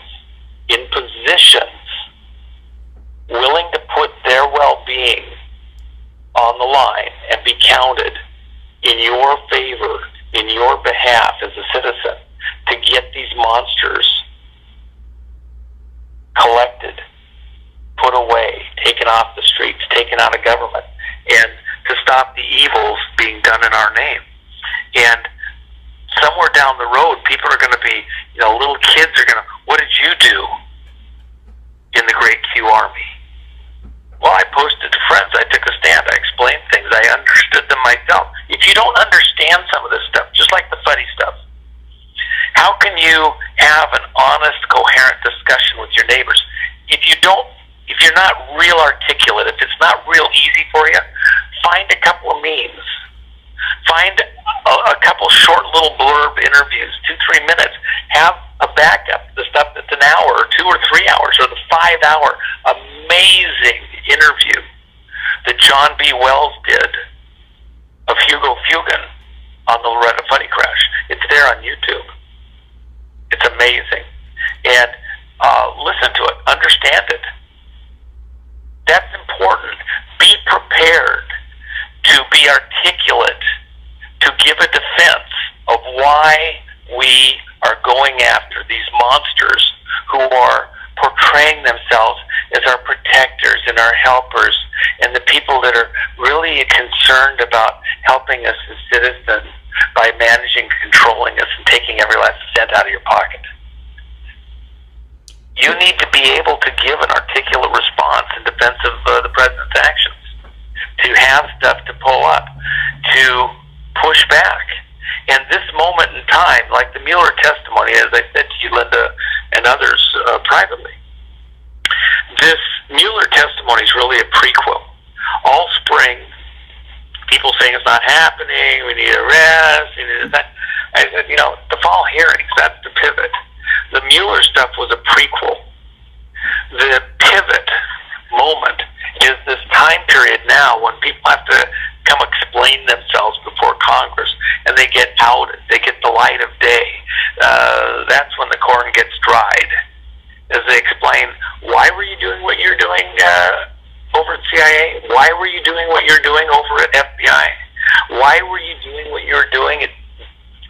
in positions willing to put their well-being on the line and be counted in your favor, in your behalf as a citizen, to get these monsters collected, put away, taken off the streets, taken out of government, and to stop the evils being done in our name. And somewhere down the road, people are going to be, little kids are going to, what did you do in the great Q Army? Well, I posted to friends, I took a stand, I explained things, I understood them myself. If you don't understand some of this stuff, just like the funny stuff, how can you have an honest, coherent discussion with your neighbors? If you're not real articulate, if it's not real easy for you, find a couple of memes. Find a couple short little blurb interviews, 2-3 minutes. Have a backup, the stuff that's an hour or 2 or 3 hours or the 5-hour amazing interview that John B. Wells did of Hugo Fugan on the Loretta Funny Crash. It's there on YouTube. amazing. And listen to it, understand it. That's important. Be prepared to be articulate, to give a defense of why we are going after these monsters who are portraying themselves as our protectors and our helpers and the people that are really concerned about helping us as citizens by managing, controlling us, and taking every last cent out of your pocket. You need to be able to give an articulate response in defense of the president's actions, to have stuff to pull up, to push back. And this moment in time, like the Mueller testimony, as I said to you, Linda, and others privately, this Mueller testimony is really a prequel. All spring, people saying it's not happening, we need arrests, we need that. I said, the fall hearings, that's the pivot. The Mueller stuff was a prequel. The pivot moment is this time period now when people have to come explain themselves before Congress, and they get outed, they get the light of day. That's when the corn gets dried, as they explain, why were you doing what you're doing over at CIA? Why were you doing what you're doing over at FBI? Why were you doing what you're doing at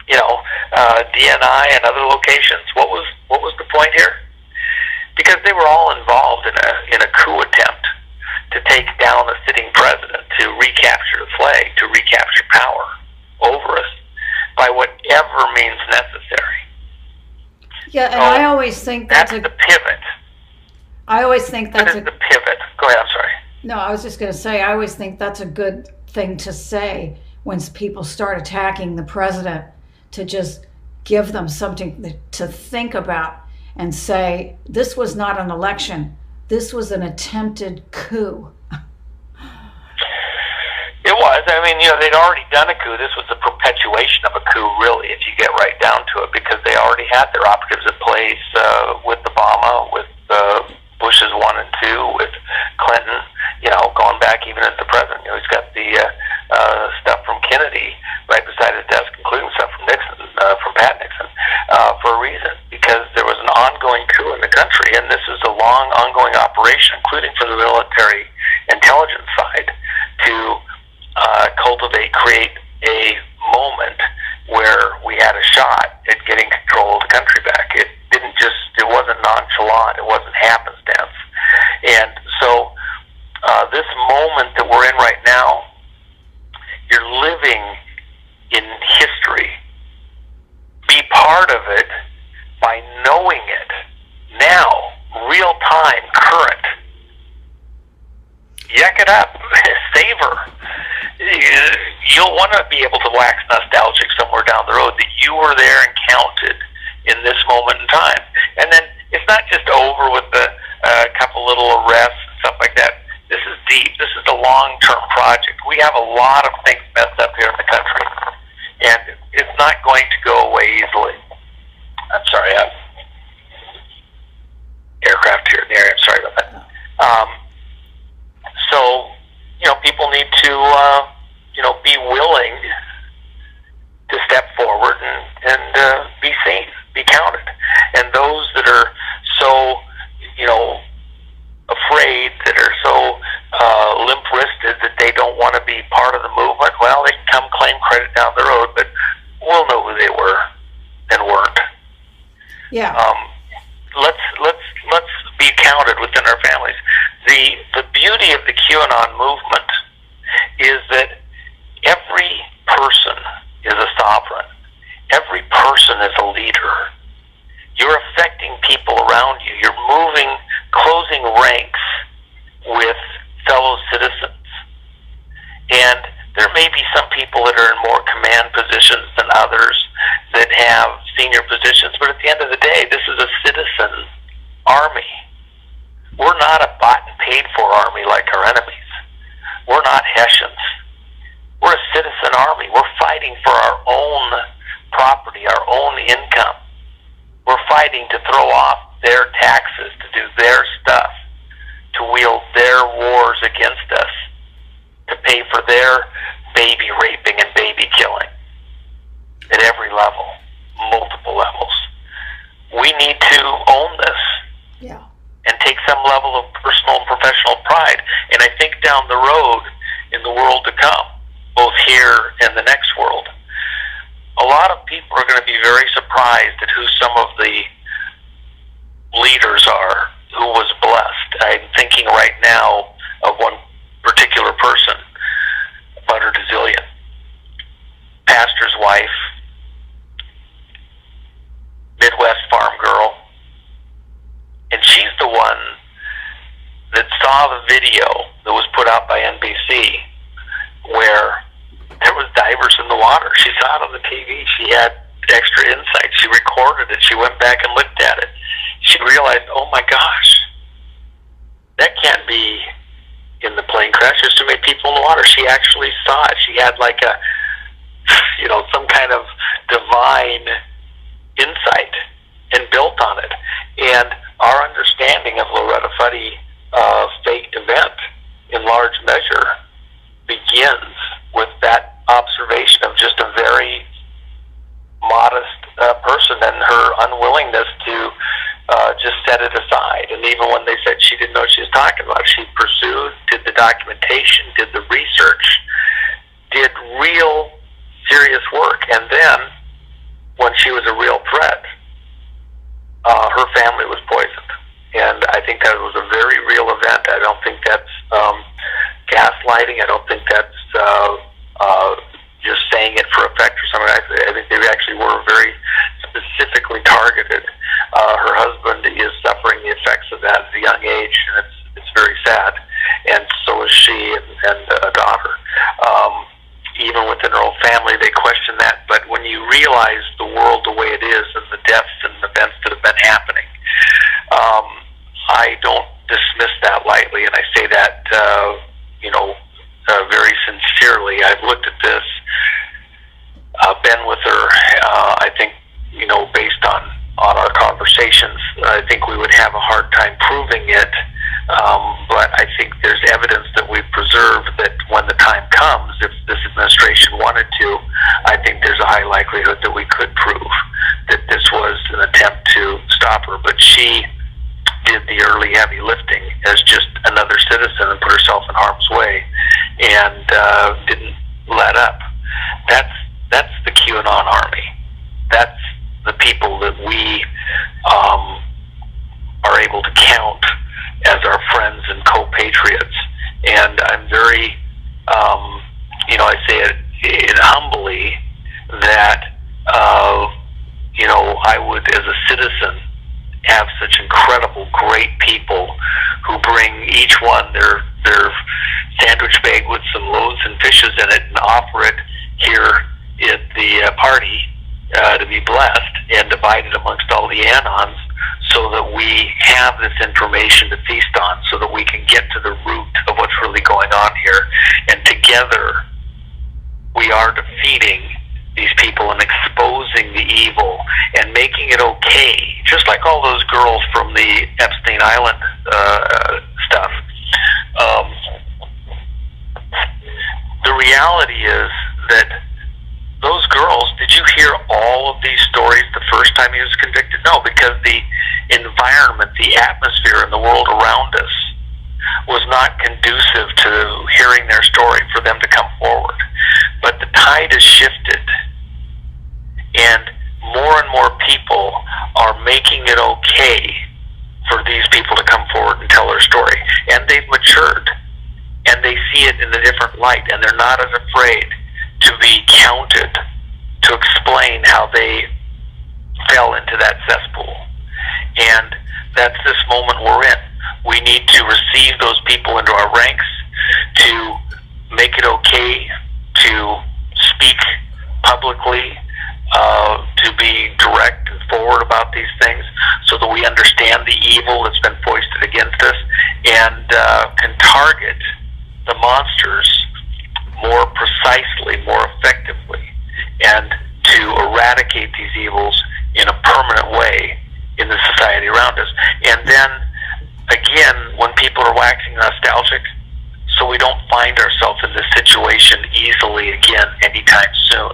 DNI and other locations? What was the point here? Because they were all involved in a coup attempt to take down a sitting president, to recapture the flag, to recapture power over us by whatever means necessary. Yeah, and I always think that's the pivot. I always think that's the pivot. Go ahead, I'm sorry. No, I was just going to say, I always think that's a good thing to say when people start attacking the president, to just give them something to think about and say, this was not an election. This was an attempted coup. It was. I mean, they'd already done a coup. This was a perpetuation of a coup, really, if you get right down to it, because they already had their operatives in place with Obama, with Bush's 1 and 2, with Clinton, going back even as the president. He's got the stuff from Kennedy right beside his desk, including stuff from Nixon, from Pat Nixon, for a reason, because there was an ongoing coup in the country, and this is a long, ongoing operation, including from the military intelligence side, to create a moment where we had a shot at getting control of the country back. It wasn't nonchalant, it wasn't happenstance. And so this moment that we're in right now, you're living in history. Be part of it by knowing it now, real time, current. Yak it up, savor. You'll want to be able to wax nostalgic somewhere down the road that you were there and counted in this moment in time. And then it's not just over with the couple little arrests and stuff like that. This is deep. This is a long-term project. We have a lot of things messed up here in the country, and it's not going to go away easily. I'm sorry, I have aircraft here in the area. I'm sorry about that. So, people need to, be willing to step forward and be seen, be counted. And those that are so, afraid, that are so limp-wristed that they don't want to be part of the movement, well, they can come claim credit down the road, but we'll know who they were and weren't. Yeah. Let's be counted within our families. The beauty of the QAnon movement is that every person is a sovereign. Every person is a leader. You're affecting people around you. You're closing ranks with fellow citizens. And there may be some people that are in more command positions than others that have senior positions, but at the end of the day, this is a citizen army. We're not a bought and paid for army like our enemies. We're not Hessians. We're a citizen army. We're fighting for our own property, our own income. We're fighting to throw off their taxes, to do their stuff, to wield their wars against us, to pay for their baby raping and baby killing at every level, multiple levels. We down the road in the world to come, both here and the next world. A lot of people are going to be very surprised at who some of the leaders are who was blessed. I'm thinking right now of one particular person, Butter DeZillion, pastor's wife, Midwest farm girl, and she's the one that saw the video that was put out by NBC where there was divers in the water. She saw it on the TV. She had extra insight. She recorded it. She went back and looked at it. She realized, oh my gosh, that can't be in the plane crash. There's too many people in the water. She actually saw it. She had like a, some kind of divine insight and built on it. And our understanding of Loretta Fuddy fake event in large measure begins with that observation of just a very modest person and her unwillingness to just set it aside. And even when they said she didn't know what she was talking about, she pursued, did the documentation, did the research, did real serious work. And then when she was a real threat, her family was poisoned. And I think that was a very real event. I don't think that's gaslighting. I don't think that's just saying it for effect or something. I think they actually were very specifically targeted. Her husband is suffering the effects of that at a young age, and it's very sad. And so is she and a daughter. Even within her own family, they question that. But when you realize the world the way it is and the deaths and events that have been happening, I don't dismiss that lightly, and I say that, very sincerely. I've looked at this, been with her. I think, based on our conversations, I think we would have a hard time proving it. But I think there's evidence that we've preserved that when the time comes, if this administration wanted to, I think there's a high likelihood that we could prove that this was an attempt to stop her. But she did the early heavy lifting as just another citizen and put herself in harm's way and didn't let up. That's the QAnon army. That's the people that we are able to count as our friends and co-patriots. And I'm very, I say it humbly that, I would, as a citizen, have such incredible, great people who bring each one their sandwich bag with some loaves and fishes in it and offer it here at the party to be blessed and divided amongst all the anons, so that we have this information to feast on, so that we can get to the root of what's really going on here. And together, we are defeating these people and exposing the evil and making it okay, just like all those girls from the Epstein Island stuff. The reality is that those girls, did you hear all of these stories the first time he was convicted? No, because the environment, the atmosphere in the world around us was not conducive to hearing their story for them to come forward. But the tide has shifted, and more people are making it okay for these people to come forward and tell their story. And they've matured, and they see it in a different light, and they're not as afraid to be counted to explain how they fell into that cesspool. And that's this moment we're in. We need to receive those people into our ranks, to make it okay to speak publicly, to be direct and forward about these things, so that we understand the evil that's been foisted against us, and can target the monsters more precisely, more effectively, and to eradicate these evils in a permanent way in the society around us. And then, again, when people are waxing nostalgic, so we don't find ourselves in this situation easily again anytime soon.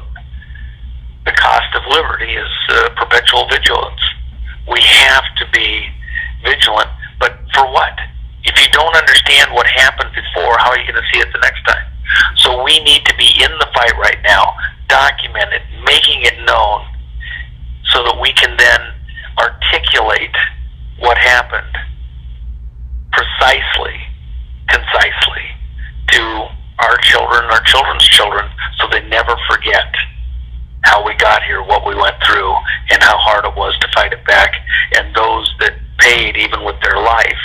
The cost of liberty is perpetual vigilance. We have to be vigilant, but for what? If you don't understand what happened before, how are you going to see it the next time? So we need to be in the fight right now, document it, making it known, so that we can then articulate what happened precisely, concisely, to our children, our children's children, so they never forget how we got here, what we went through, and how hard it was to fight it back, and those that paid even with their life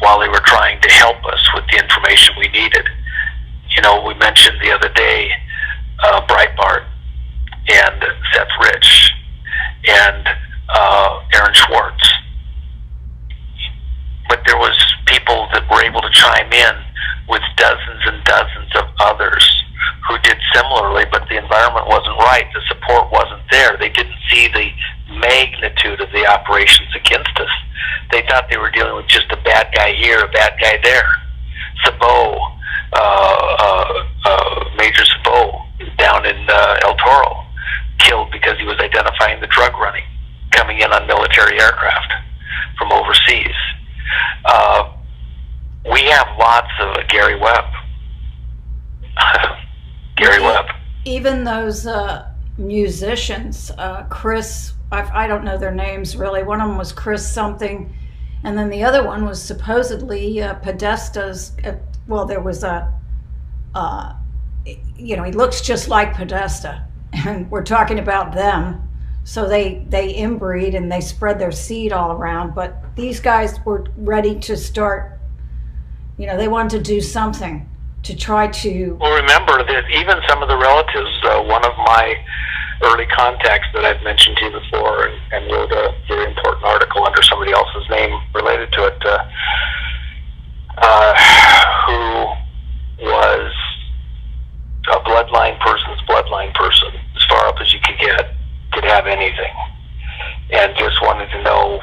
while they were trying to help us with the information we needed. You know, we mentioned the other day Breitbart and Seth Rich and Aaron Schwartz. But there was people that were able to chime in with dozens and dozens of others who did similarly, but the environment wasn't right. The support wasn't there. They didn't see the magnitude of the operations against us. They thought they were dealing with just a bad guy here, a bad guy there. Sabo, Major Sabo, down in El Toro, killed because he was identifying the drug running coming in on military aircraft from overseas. We have lots of Gary Webb. Gary Webb. Even those musicians, Chris, I don't know their names really. One of them was Chris something, and then the other one was supposedly Podesta's. Well, there was he looks just like Podesta, and we're talking about them. So they inbreed and they spread their seed all around. But these guys were ready to start. They wanted to do something to try to. Well, remember that even some of the relatives. One of my early contacts that I've mentioned to you before, and wrote a very important article under somebody else's name related to it, who was a bloodline person, as far up as you could get, could have anything, and just wanted to know,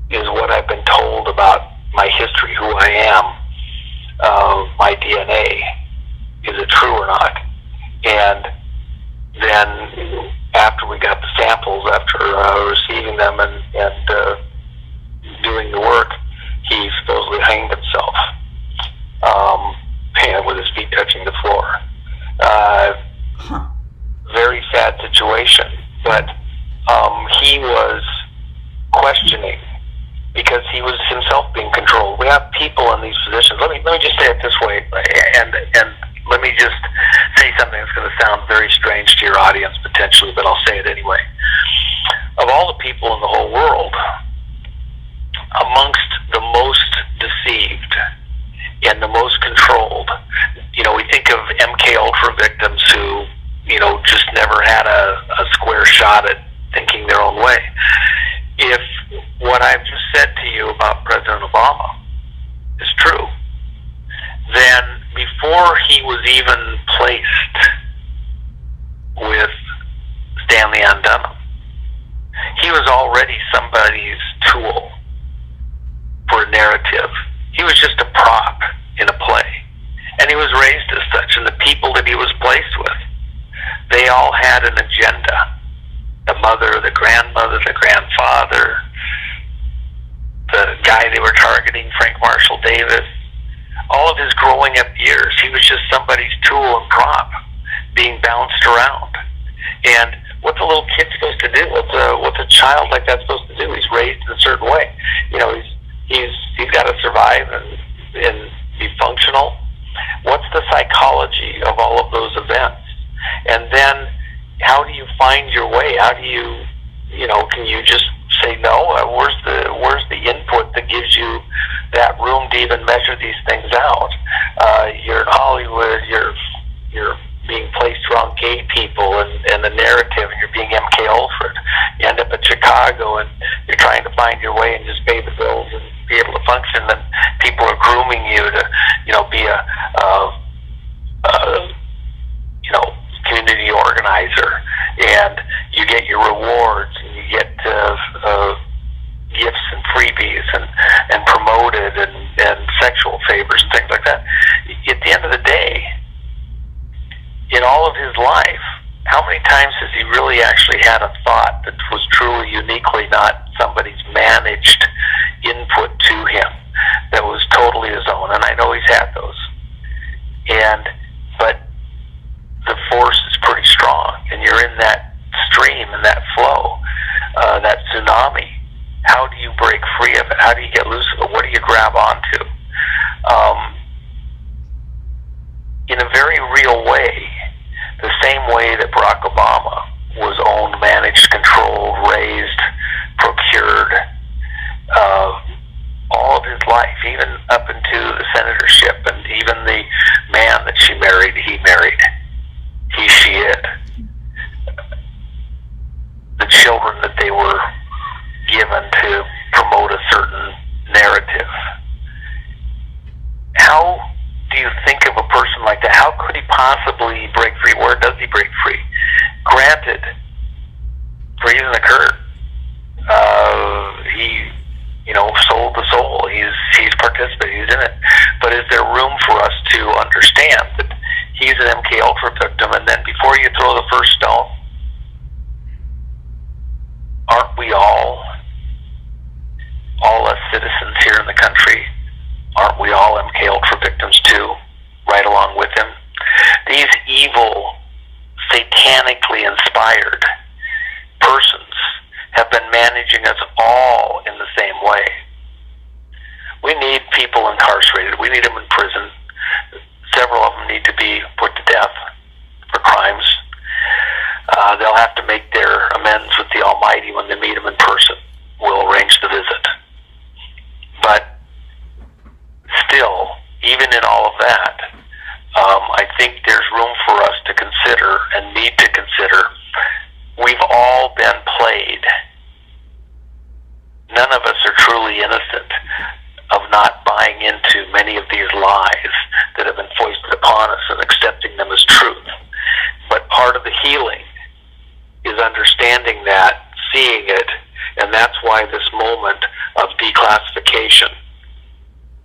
is what I've been told about my history, who I am, my DNA, is it true or not? And then after we got the samples, after receiving them and doing the work, he supposedly hanged himself, and with his feet touching the floor. Very sad situation, but he was questioning because he was himself being controlled. We have people in these positions. Let me just say it this way, and let me just say something that's going to sound very strange to your audience potentially, but I'll say it anyway. Of all the people in the whole world, amongst the most deceived and the most controlled, we think of MK Ultra victims who, just never had a square shot at thinking their own way. If what I've just said to you about President Obama is true, then before he was even placed with Stanley on Dunham, he was already somebody's tool for a narrative. He was just a prop in a play. And he was raised as such, and the people that he was placed with, they all had an agenda. The mother, the grandmother, the grandfather, the guy they were targeting, Frank Marshall Davis, all of his growing up years, he was just somebody's tool and prop being bounced around. And what's a little kid supposed to do? What's a child like that supposed to do? He's raised in a certain way. He's got to survive and be functional. What's the psychology of all of those events? And then how do you find your way? How do you, can you just say no? Where's the input that gives you that room to even measure these things out? You're in Hollywood, you're being placed around gay people and the narrative, and you're being MK Ultra. You end up in Chicago and you're trying to find your way and just pay the bills and be able to function, and people are grooming you to, be a community organizer, and you get your rewards, and you get gifts and freebies and promoted and sexual favors and things like that. At the end of the day, in all of his life, how many times has he really actually had a thought that was truly uniquely not somebody's managed input to him? I know he's had those. But the force is pretty strong, and you're in that stream and that flow, that tsunami. How do you break free of it? How do you get loose of it? What do you grab onto? In a very real way, the same way that Barack Obama was owned, managed, controlled, raised, procured, all of his life, even up into the senatorship, and even the man that she married, he married. He, she, it. The children that they were given to promote a certain narrative. How do you think of a person like that? How could he possibly break free? Where does he break free? Granted, freezing occurred. He, sold the soul. He's participating. He's in it. But is there room for us to understand that he's an MK Ultra victim, and then before you throw the first stone, aren't we all us citizens here in the country, aren't we all MK Ultra victims too, right along with him? These evil, satanically inspired persons have been managing us all in the same way. We need people incarcerated. We need them in prison. Several of them need to be put to death for crimes. They'll have to make their amends with the Almighty when they meet him in person. We'll arrange the visit. But still, even in all of that, I think there's room for us to consider and need to consider. We've all been played. None of us are truly innocent of not buying into many of these lies that have been foisted upon us and accepting them as truth. But part of the healing is understanding that, seeing it, and that's why this moment of declassification,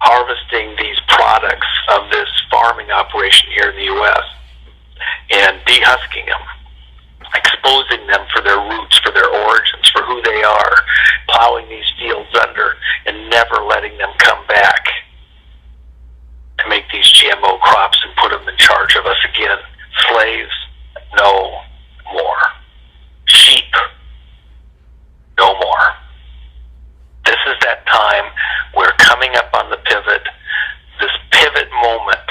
harvesting these products of this farming operation here in the U.S. and dehusking them, exposing them for their roots, for their origins, for who they are, plowing these fields under and never letting them come back to make these GMO crops and put them in charge of us again. Slaves, no more. Sheep, no more. This is that time we're coming up on the pivot, this pivot moment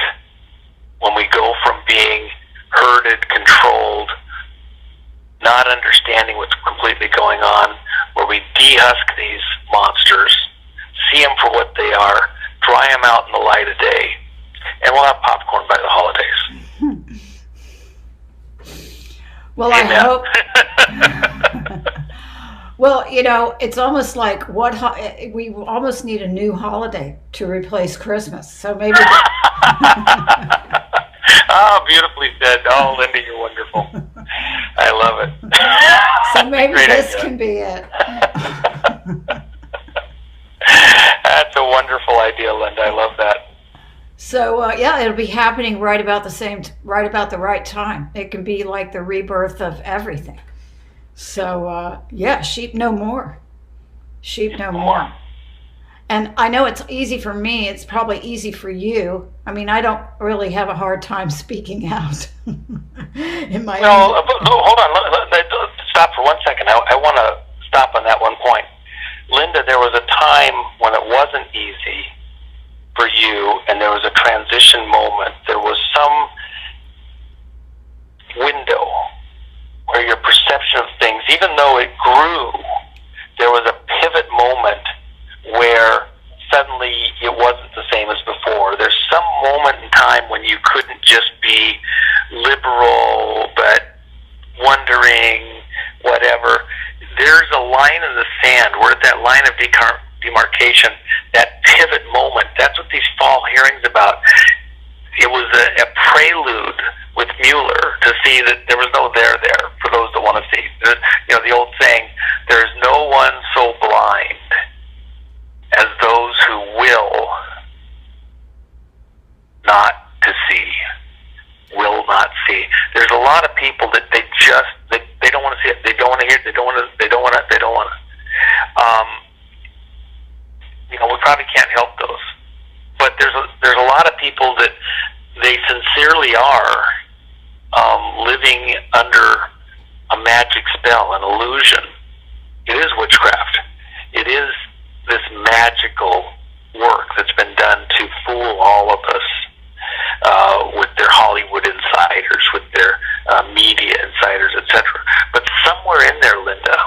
when we go from being herded, controlled, not understanding what's completely going on, where we dehusk these monsters, see them for what they are, dry them out in the light of day, and we'll have popcorn by the holidays. Well, Amen. I hope. Well, it's almost like we almost need a new holiday to replace Christmas. So maybe. Oh, beautifully said. Oh, Linda, you're wonderful. I love it. So maybe this idea. can be it. That's a wonderful idea, Linda. I love that. So it'll be happening right about the right time. It can be like the rebirth of everything. So sheep no more. Sheep no more. And I know it's easy for me. It's probably easy for you. I mean, I don't really have a hard time speaking out. In my No, hold on. Stop for 1 second. I want to stop on that one point. Linda, there was a time when it wasn't easy for you, and there was a transition moment. There was some window where your perception of things, even though it grew, there was a pivot moment where suddenly it wasn't the same as before. There's some moment in time when you couldn't just be liberal, but wondering, whatever. There's a line in the sand. We're at that line of demarcation, that pivot moment. That's what these fall hearings about. It was a prelude with Mueller to see that there was no there, for those that want to see. The old saying, there's no one so blind as those who will not to see, will not see. There's a lot of people that they don't want to see it. They don't want to hear it. They don't want to. We probably can't help those. But there's a lot illusion. It is witchcraft. It is this magical work that's been done to fool all of us with their Hollywood insiders, with their media insiders, etc. But somewhere in there, Linda,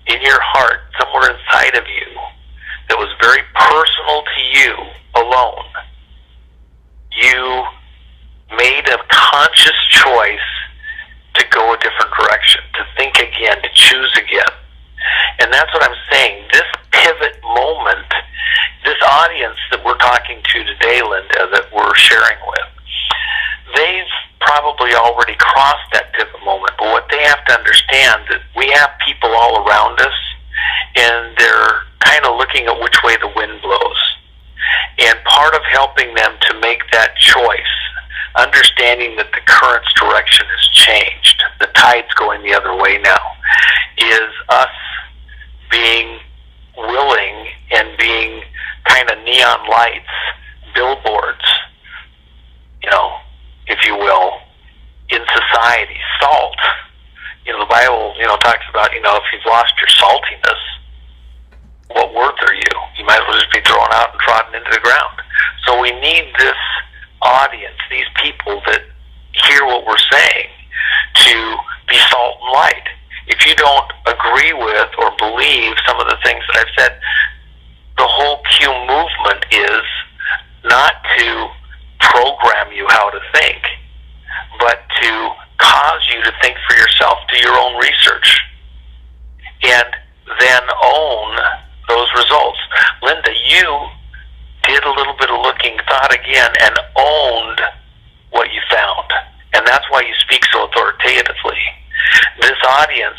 in your heart, somewhere inside of you, that was very personal to you alone, you made a conscious choice to go a different direction, to think again, to choose again. And that's what I'm saying. This pivot moment, this audience that we're talking to today, Linda, that we're sharing with, they've probably already crossed that pivot moment. But what they have to understand, that we have people all around us, and they're kind of looking at which way the wind blows. And part of helping them to make that choice, understanding that the current's direction has changed, the tide's going the other way now, is us being willing and being kind of neon lights, billboards, if you will, in society. Salt. The Bible, talks about, if you've lost your saltiness, what worth are you? You might as well just be thrown out and trodden into the ground. So we need this audience, these people that hear what we're saying, to be salt and light. If you don't agree with or believe some of the things that I've said, the whole Q movement is not to program you how to think, but to cause you to think for yourself, do your own research, and then own those results. Linda, you did a little bit of looking, thought again, and owned what you found. And that's why you speak so authoritatively. This audience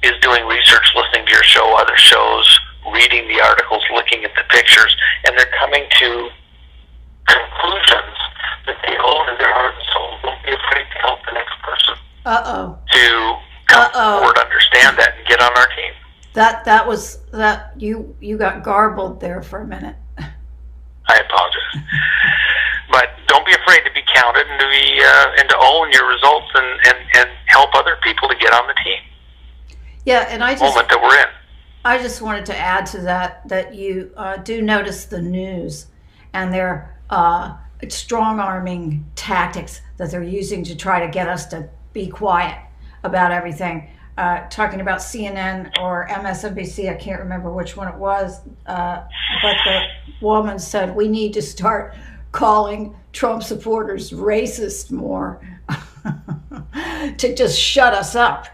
is doing research, listening to your show, other shows, reading the articles, looking at the pictures, and they're coming to conclusions that they own in their heart and soul. Don't be afraid to help the next person to come forward, understand that, and get on our team. That you got garbled there for a minute. I apologize. But don't be afraid to be counted and to be and to own your results and help other people to get on the team. Yeah, and moment that we're in. I just wanted to add to that you do notice the news and their strong-arming tactics that they're using to try to get us to be quiet about everything. Talking about CNN or MSNBC, I can't remember which one it was, but the woman said we need to start calling Trump supporters racist more to just shut us up,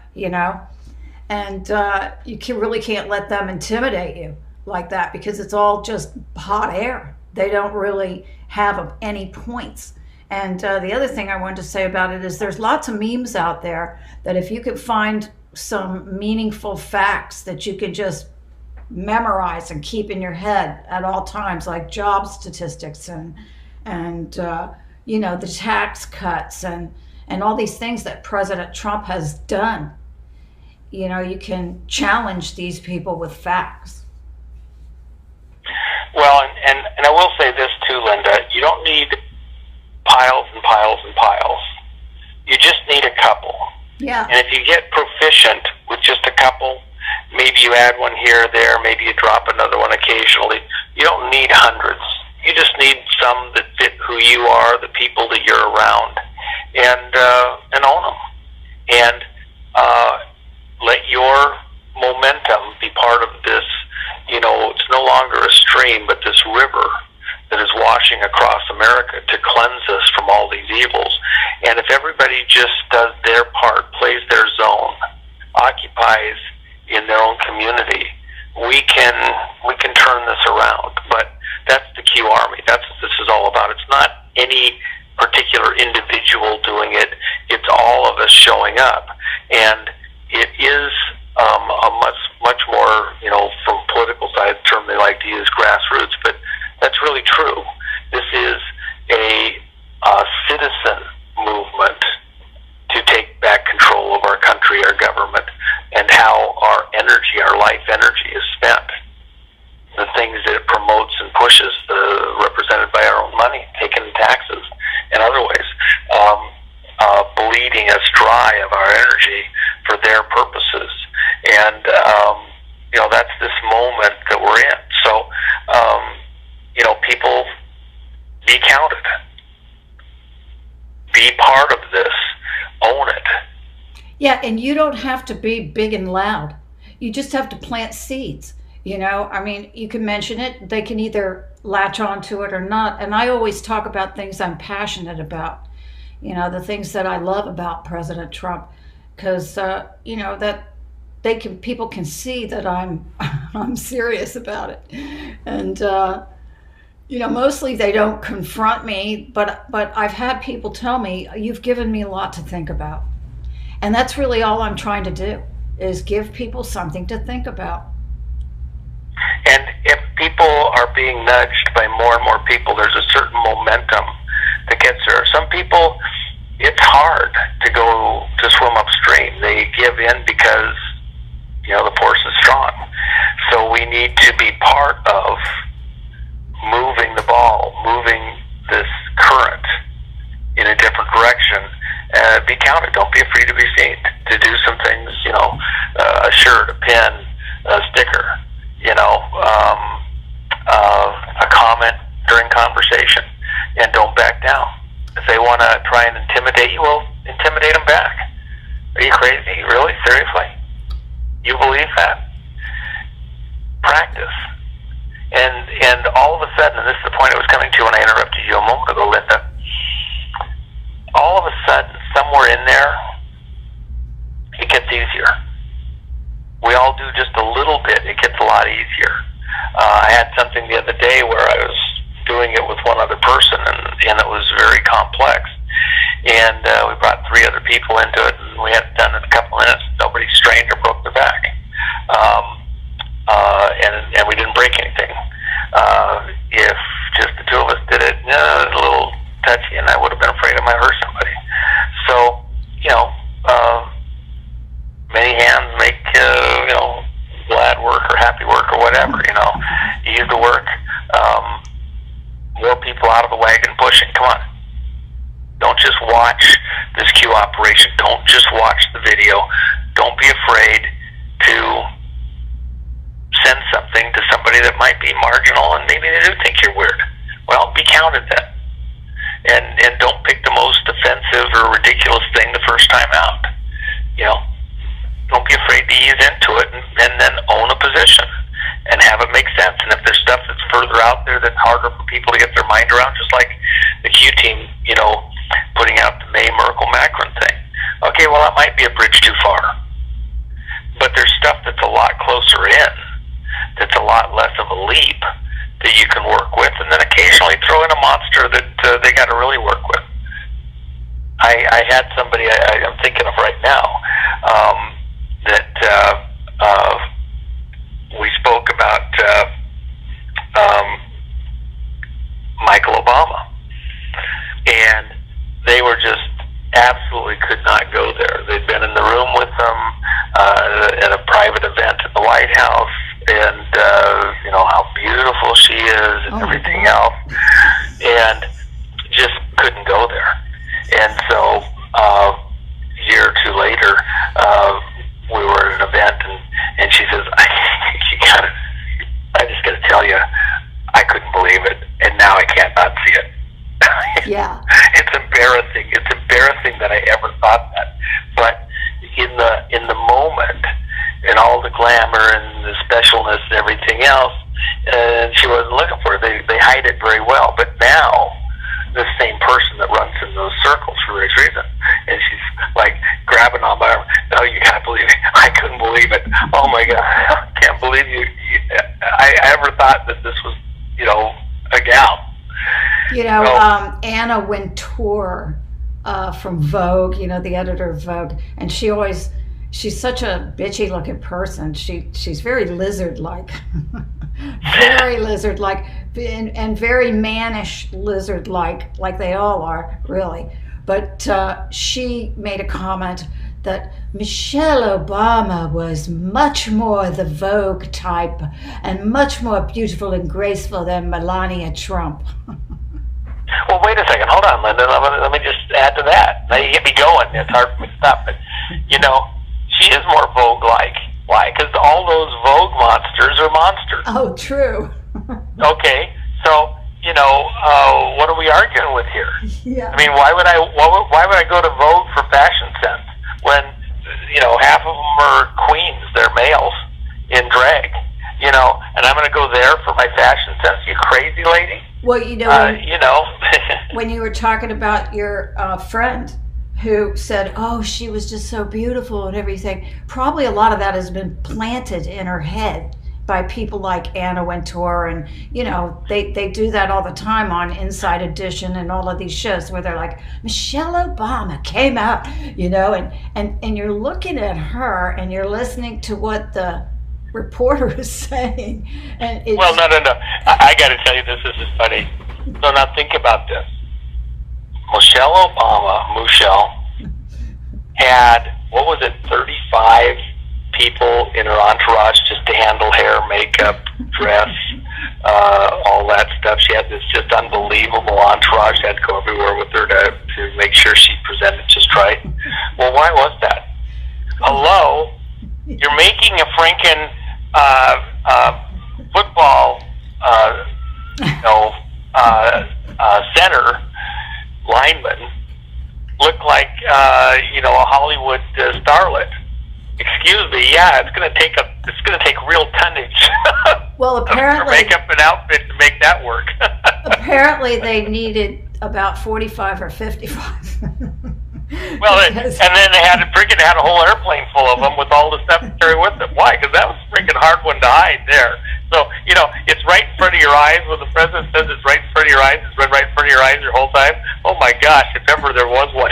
and really can't let them intimidate you like that, because it's all just hot air. They don't really have any points. And the other thing I wanted to say about it is there's lots of memes out there that if you could find some meaningful facts that you can just memorize and keep in your head at all times, like job statistics and the tax cuts and all these things that President Trump has done. You can challenge these people with facts. Well, and I will say this too, Linda, you don't need piles and piles and piles. You just need a couple. Yeah. And if you get proficient with just a couple, maybe you add one here or there, maybe you drop another one occasionally. You don't need hundreds. You just need some that fit who you are, the people that you're around, and own them. And let your momentum be part of this. It's no longer a stream, but this river that is washing across America to cleanse us from all these evils. And if everybody just does their part, plays their zone, occupies in their own community, we can turn this around. But that's the Q Army. That's what this is all about. It's not any particular individual doing it. It's all of us showing up. And it is a much more, from political side, the term they like to use, grassroots, but that's really true. This is a citizen movement to take back control of our country, our government, and how our energy, our life energy is spent. The things that it promotes and pushes, represented by our own money, taken in taxes and other ways, bleeding us dry of our energy for their purposes. And that's this moment that we're in. So people, be counted, be part of this, own it. Yeah, and you don't have to be big and loud. You just have to plant seeds. I mean, you can mention it. They can either latch onto it or not. And I always talk about things I'm passionate about. The things that I love about President Trump, because that people can see that I'm serious about it. And mostly they don't confront me, but I've had people tell me, you've given me a lot to think about. And that's really all I'm trying to do, is give people something to think about. And if people are being nudged by more and more people, there's a certain momentum that gets there. Some people, it's hard to swim upstream. They give in because, the force is strong. So we need to be part of moving the ball, moving this current in a different direction. Be counted. Don't be afraid to be seen. To do some things, a shirt, a pin, a sticker, a comment during conversation, and don't back down. If they want to try and intimidate you, well, intimidate them back. Are you crazy? Really? Seriously? You believe that? Practice. And all of a sudden, and this is the point I was coming to when I interrupted you a moment ago, Linda, all of a sudden, somewhere in there, it gets easier. We all do just a little bit. It gets a lot easier. I had something the other day where I was doing it with one other person, and it was very complex. And we brought 3 other people into it, and we had it done in a couple minutes. Nobody strained or broke their back. And we didn't break anything. If just the 2 of us did it, it was a little touchy, and I would have been afraid I might hurt somebody. So, many hands make, glad work or happy work or whatever, ease the work. More people out of the wagon pushing. Come on. Don't just watch this Q operation. Don't just watch the video. Don't be afraid to send something to somebody that might be marginal and maybe they do think you're weird. Well, be counted then. And don't pick the most offensive or ridiculous thing the first time out. Don't be afraid to ease into it and then own a position and have it make sense. And if there's stuff that's further out there that's harder for people to get their mind around, just like the Q team, putting out the May Merkel-Macron thing. Okay, well, that might be a bridge too far. But there's stuff that's a lot closer in, that's a lot less of a leap that you can work with, and then occasionally throw in a monster that they got to really work with. I had somebody I'm thinking of right now that we spoke about Michael Obama, and they were just absolutely could not go there. They'd been in the room with him at a private event at the White House, and how beautiful she is and everything else, and just couldn't go there. And so a year or 2 later, we were at an event, and she says, I just got to tell you, I couldn't believe it, and now I can't not see it. Yeah. It's embarrassing. It's embarrassing that I ever thought that. But in the moment, and all the glamour and the specialness and everything else, and she wasn't looking for it. They hide it very well. But now, the same person that runs in those circles for this reason, and she's like grabbing on my arm. Oh, you can't believe it. I couldn't believe it. Oh my God, I can't believe you. I ever thought that this was, a gal. Anna Wintour from Vogue, the editor of Vogue, and she's such a bitchy looking person. She's very lizard-like, very lizard-like, and very mannish lizard-like, like they all are, really. But she made a comment that Michelle Obama was much more the Vogue type and much more beautiful and graceful than Melania Trump. Well, wait a second. Hold on, Linda. Let me just add to that. Now you get me going. It's hard for me to stop. But, she is more Vogue-like. Why? Because are monsters. Oh, true. Okay, so what are we arguing with here? Yeah. I mean, why would I go to vote for fashion sense when half of them are queens, they're males in drag, and I'm going to go there for my fashion sense? You crazy lady? Well, when you were talking about your friend who said, "Oh, she was just so beautiful and everything," probably a lot of that has been planted in her head by people like Anna Wintour, and they do that all the time on Inside Edition and all of these shows where they're like, Michelle Obama came out, and you're looking at her and you're listening to what the reporter is saying, and it's, well, no. I got to tell you, this is funny. So now think about this. Michelle had, what was it, 35 people in her entourage just to handle hair, makeup, dress, all that stuff. She had this just unbelievable entourage. She had to go everywhere with her to make sure she presented just right. Well, why was that? Hello? You're making a Franken football center lineman look like a Hollywood starlet. Excuse me, yeah, it's gonna take real tonnage. Well, apparently, for makeup and outfit to make that work. Apparently, they needed about 45 or 55. Well, and then they had a whole airplane full of them with all the stuff to carry with them. Why? Because that was a freaking hard one to hide there. So, it's right in front of your eyes. When the president says it's right in front of your eyes, it's been right in front of your eyes your whole time. Oh my gosh, if ever there was one.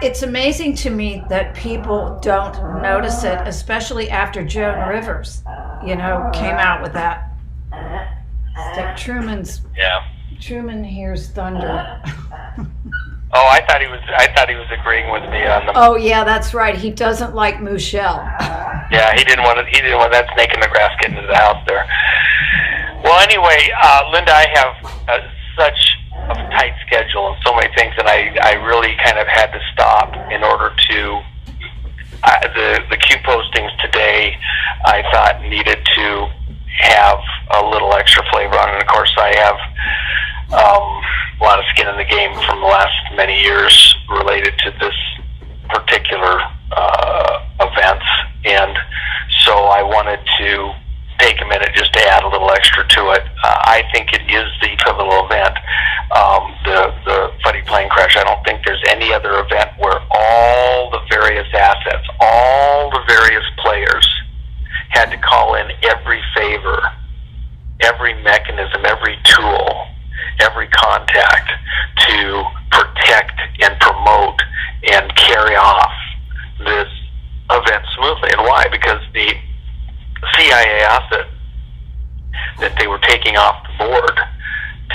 It's amazing to me that people don't notice it, especially after Joan Rivers, came out with that. It's like Truman hears thunder. Oh, I thought he was agreeing with me on the. Oh yeah, that's right. He doesn't like Michelle. Yeah, he didn't want that snake in the grass getting into the house there. Well, anyway, Linda, I have such a tight schedule and so many things, and I really kind of had to stop in order to the Q postings today. I thought needed to have a little extra flavor on it. And of course, I have a lot of skin in the game from the last many years related to this particular events, and so I wanted to take a minute just to add a little extra to it. I think it is the pivotal event, the Funny Plane Crash. I don't think there's any other event where all the various assets, all the various players had to call in every favor, every mechanism, every tool, every contact to protect and promote and carry off this event smoothly. And why? Because the CIA asset that they were taking off the board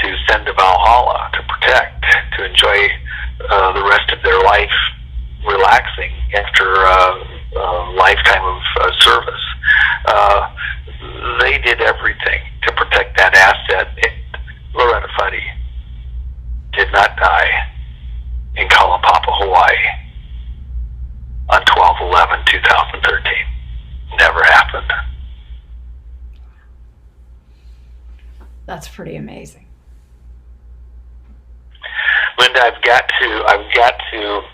to send to Valhalla to protect, to enjoy the rest of their life relaxing after a lifetime of service. They did everything to protect that asset. Loretta Fuddy did not die in Kalaupapa, Hawaii on 12/11/2013. Never happened. That's pretty amazing. Linda, I've got to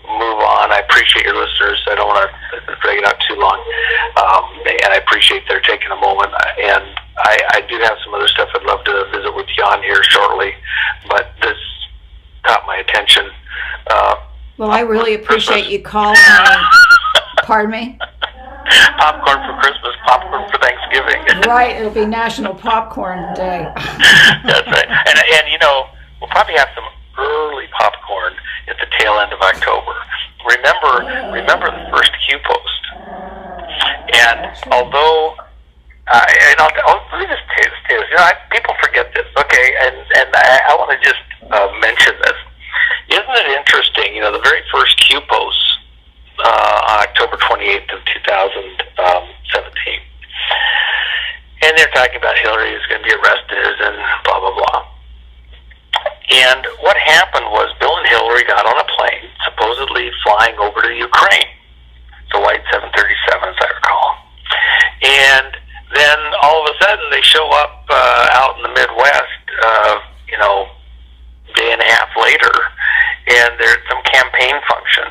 move on. I appreciate your listeners. I don't want to drag it out too long, and I appreciate their taking a moment. And I do have some other stuff I'd love to visit with you on here shortly, but this caught my attention. Well, I really appreciate you calling me. Pardon me? Popcorn for Christmas, popcorn for Thanksgiving. Right, it'll be National Popcorn Day. That's right. And we'll probably have some early popcorn at the tail end of October. Remember the first Q post. And although, let me just say this. People forget this, okay? And I want to just mention this. Isn't it interesting? The very first Q post on October 28th of 2017, and they're talking about Hillary is going to be arrested and blah blah blah. And what happened was Bill and Hillary got on a plane, supposedly flying over to Ukraine. It's a white 737, as I recall. then all of a sudden they show up out in the Midwest, day and a half later, and they're at some campaign function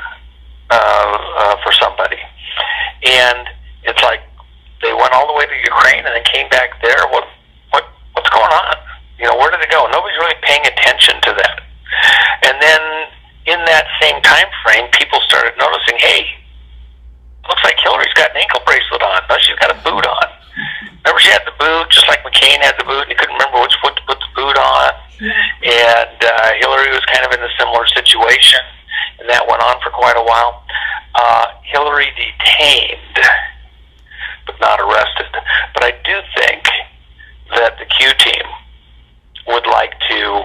for somebody. And it's like they went all the way to Ukraine and then came back there. What's going on? Where did they go? Nobody's really paying attention to that. And then in that same time frame, people started noticing, hey, looks like Hillary's got an ankle bracelet on. No, she's got a boot on. Remember, she had the boot, just like McCain had the boot, and he couldn't remember which foot to put the boot on. And Hillary was kind of in a similar situation, and that went on for quite a while. Hillary detained, but not arrested. But I do think that the Q team would like to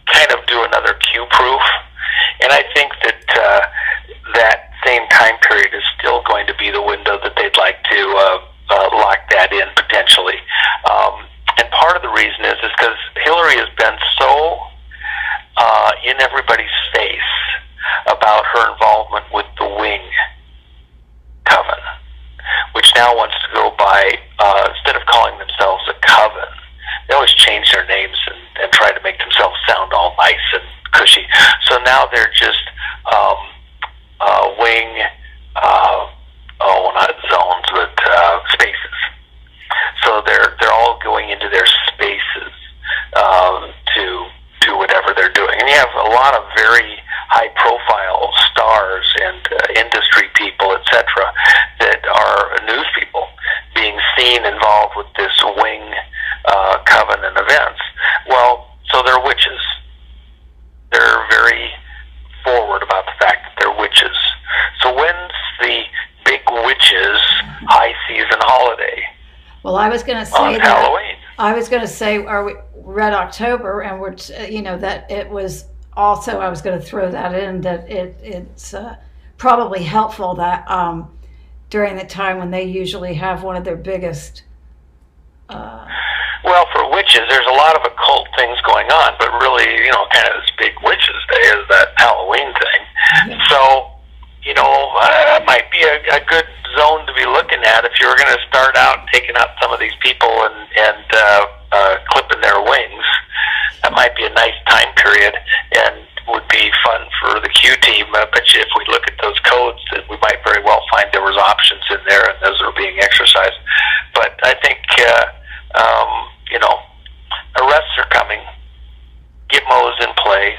kind of do another Q-proof, and I think that that same time period is still going to be the window that they'd like to lock that in potentially. And part of the reason is because Hillary has been so in everybody's face about her involvement with the Wing Coven, which now wants to go by, instead of calling themselves a coven, they always change their names and try to make themselves sound all nice and cushy. So now they're just Wing, not zones, but spaces. So they're all going into their spaces to do whatever they're doing. And you have a lot of very high-profile stars and industry people, etc., that are news people being seen involved with this Wing coven and events. Well, so they're witches. They're very forward about the fact that they're witches. So when's the big witches high season holiday? Well, I was going to say on Halloween. I was going to say, Red October, and we're, that it was also, I was going to throw that in, that it's probably helpful that during the time when they usually have one of their biggest. Well, for witches, there's a lot of occult things going on, but really, kind of this big witches day is that Halloween thing. Yeah. So, that might be a good zone to be looking at if you were going to start out taking out some of these people and clipping their wings. That might be a nice time period and would be fun for the Q team. I bet you if we look at those codes, that we might very well find there was options in there and those are being exercised. But I think, arrests are coming, Gitmo's in play,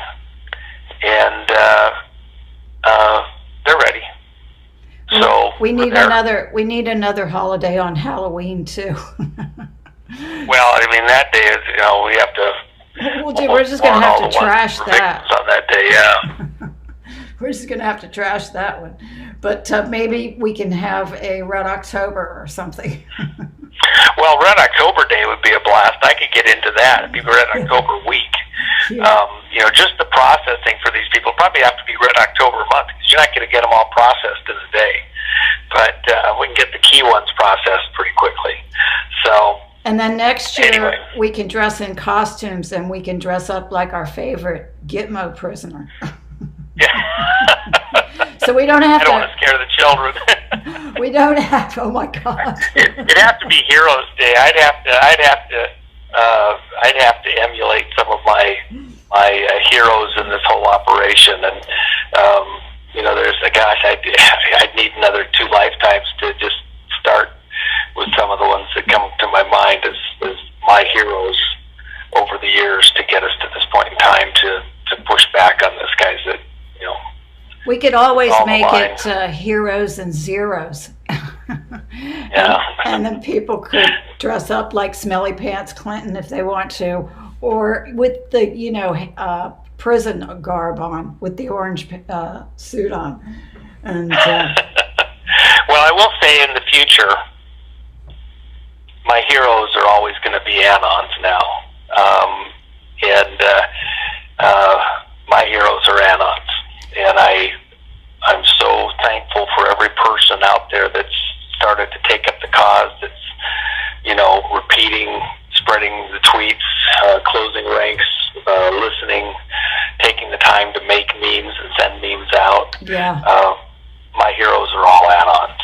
and they're ready. So we need another holiday on Halloween too. Well, I mean that day is we have to. We're just going to have to trash that on that day. Yeah. We're just going to have to trash that one, but maybe we can have a Red October or something. Well, Red October Day would be a blast. I could get into that. It'd be Red October week. Yeah. Just the processing for these people probably have to be Red October month because you're not going to get them all processed in a day. But we can get the key ones processed pretty quickly. So. And then next year we can dress in costumes and we can dress up like our favorite Gitmo prisoner. Yeah. So we don't have I don't want to scare the children. We don't have. Oh my God! It'd have to be Heroes Day. I'd have to emulate some of my heroes in this whole operation, and there's I'd need another 2 lifetimes to just start with some of the ones that come to my mind as my heroes over the years to get us to this point in time to push back on this guys that we could always make it heroes and zeros. Yeah. And then people could dress up like Smelly Pants Clinton if they want to, or with the prison garb on, with the orange suit on. And well, I will say in the future, my heroes are always going to be Anons now, and my heroes are Anons, and I'm so thankful for every person out there that's started to take up the cause, that's repeating, spreading the tweets, closing ranks, listening, taking the time to make memes and send memes out. Yeah. My heroes are all Anons.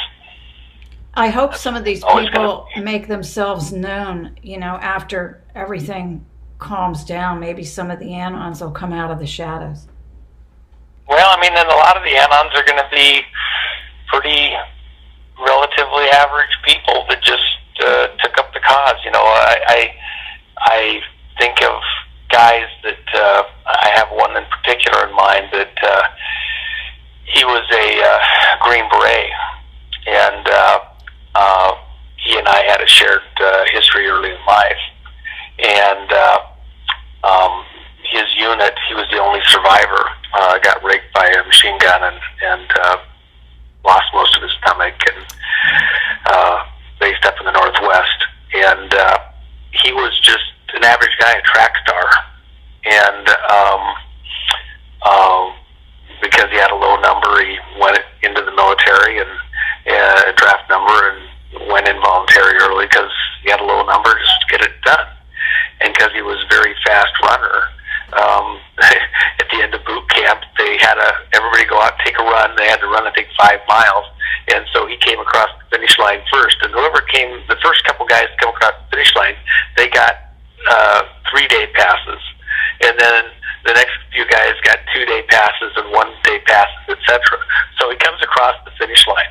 I hope some of these always going people make themselves known, after everything calms down. Maybe some of the anons will come out of the shadows. Well, I mean, and a lot of the anons are going to be pretty relatively average people that just took up the cause. I think of guys that I have one in particular in mind that he was a Green Beret, and he and I had a shared history early in life, and his unit, he was the only survivor, got raped by a machine gun and lost most of his stomach, and based up in the Northwest, and he was just an average guy, a track star, and because he had a low number, he went into the military and a draft number, and went in voluntary early because he had a low number, just to get it done, and because he was a very fast runner. At the end of boot camp, they had everybody go out and take a run. They had to run, I think, 5 miles, and so he came across the finish line first. And whoever came, the first couple guys to come across the finish line, they got 3-day passes, and then the next few guys got 2-day passes and 1-day passes, etc. So he comes across the finish line.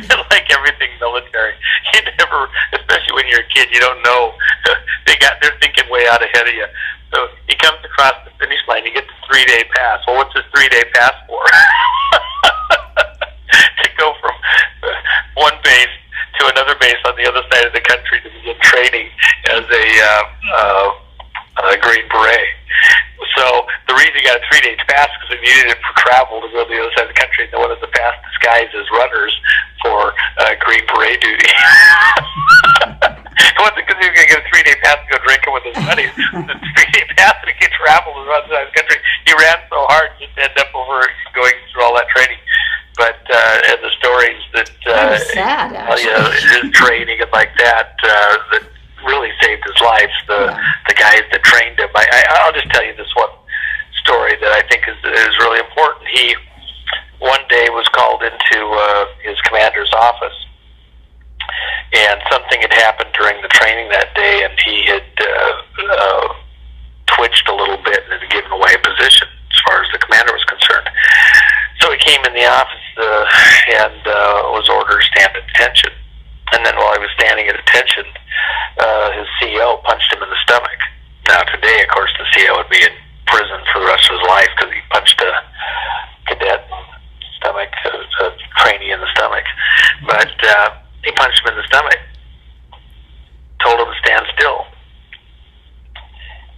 And like everything military, you never, especially when you're a kid, you don't know. They're thinking way out ahead of you. So he comes across the finish line. He gets a 3-day pass. Well, what's his 3-day pass for? To go from one base to another base on the other side of the country to begin training as a Green Beret. So the reason he got a 3-day pass is because he needed it for travel to go to the other side of the country. And one of the fastest guys as runners for Green Beret duty. It wasn't because he was going to get a 3-day pass to go drinking with his buddies. The 3-day pass to get travel to the other side of the country. He ran so hard just to end up going through all that training. But and the stories that sad, his training and like that that really saved his life. The guys that trained him. I'll just tell you this one story that I think is really important. He one day was called into his commander's office, and something had happened during the training that day, and he had twitched a little bit and had given away a position as far as the commander was concerned. So he came in the office and was ordered to stand at attention. And then while he was standing at attention, his CEO punched him in the stomach. Now today, of course, the CEO would be in prison for the rest of his life because he punched a cadet stomach, a trainee in the stomach. But he punched him in the stomach, told him to stand still.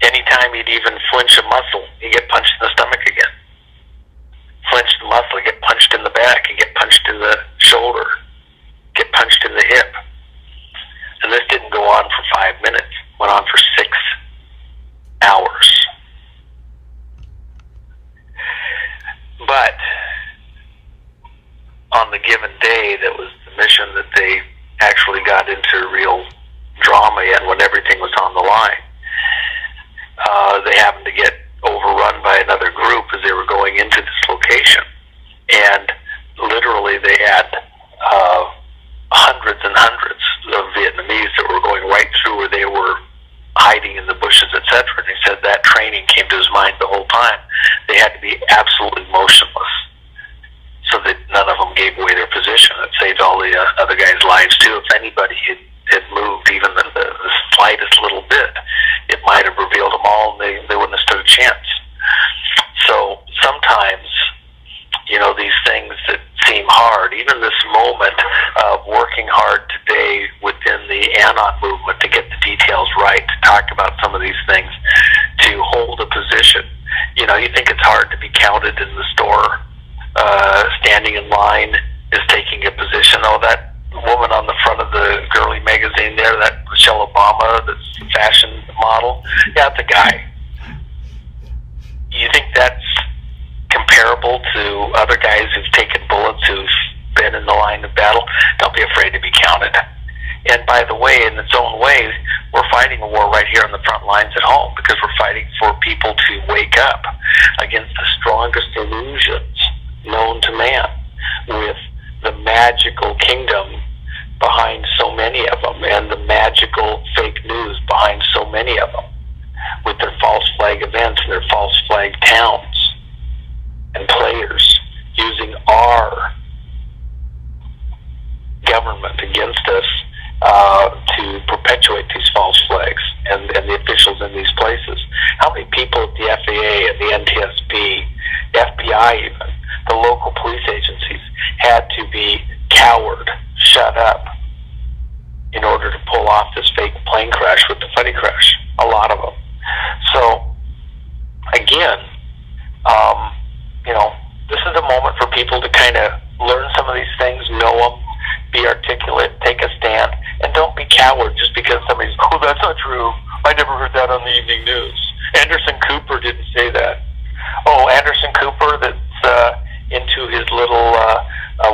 Anytime he'd even flinch a muscle, he'd get punched in the stomach again. Flinch the muscle, get punched in the back, and get punched in the shoulder, get punched in the hip. And this didn't go on for 5 minutes, went on for 6 hours. But on the given day, that was the mission that they actually got into real drama in when everything was on the line. They happened to get overrun by another group as they were going into this location, and literally they had hundreds and hundreds of Vietnamese that were going right through where they were hiding in the bushes, etc. And he said that training came to his mind the whole time. They had to be absolutely motionless so that none of them gave away their position. It saved all the other guys' lives too. If anybody had moved even the slightest little bit, it might have revealed them all, and they wouldn't have stood a chance. So sometimes, these things that seem hard, even this moment of working hard today within the Anon movement to get the details right, to talk about some of these things, to hold a position. You think it's hard to be counted in the store, standing in line is taking a position. Oh, that woman on the front of the girly magazine there, that Michelle Obama, that's fashion model, yeah, that's a guy. You think that's comparable to other guys who've taken bullets, who've been in the line of battle? Don't be afraid to be counted. And by the way, in its own way, we're fighting a war right here on the front lines at home, because we're fighting for people to wake up against the strongest illusions known to man, with the magical kingdom behind so many of them, and the magical fake news behind so many of them, with their false flag events and their false flag towns and players using our government against us to perpetuate these false flags and the officials in these places. How many people at the FAA and the NTSB, FBI even, the local police agencies had to be coward, shut up, in order to pull off this fake plane crash with the funny crash? A lot of them. So, again, this is a moment for people to kind of learn some of these things, know them, be articulate, take a stand, and don't be coward just because somebody's, oh, that's not true. I never heard that on the evening news. Anderson Cooper didn't say that. Oh, Anderson Cooper that's into his little,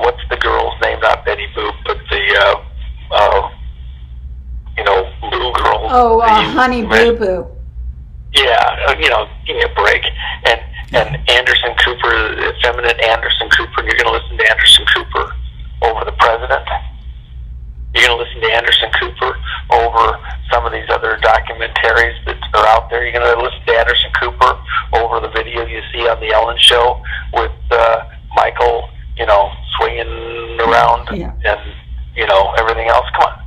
what's the girl's name? Not Betty Boop, but the, blue girl. Oh, Honey Boo Boo. Yeah, give me a break. And Anderson Cooper, effeminate Anderson Cooper, and you're going to listen to Anderson Cooper over the president. You're going to listen to Anderson Cooper over some of these other documentaries that are out there. You're going to listen to Anderson Cooper over the video you see on the Ellen Show with Michael, swinging around and everything else. Come on.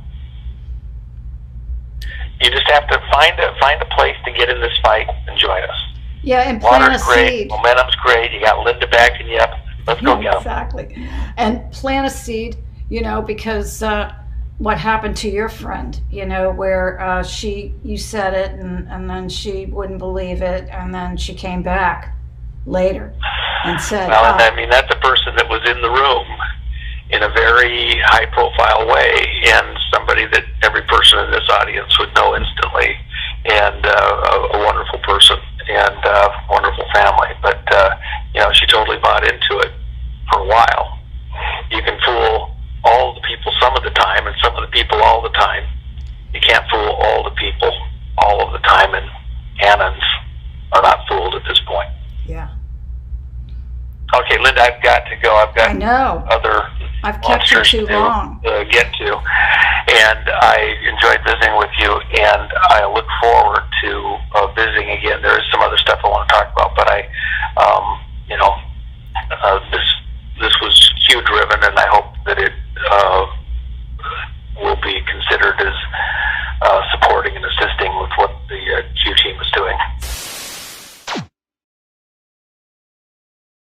You just have to find a place to get in this fight and join us. Yeah, and plant a seed. Momentum's great. You got Linda backing you up. Let's go get them. Exactly. And plant a seed, because what happened to your friend, where you said it and then she wouldn't believe it, and then she came back later and said, well, that's a person that was in the room in a very high-profile way, and somebody that every person in this audience would know instantly, and a wonderful person and wonderful family. But she totally bought into it for a while. You can fool all the people some of the time, and some of the people all the time. You can't fool all the people all of the time, and cannons are not fooled at this point. Yeah. Okay, Linda, I've got to go. I know. Other I've kept you too long. Get to, and I enjoyed visiting with you.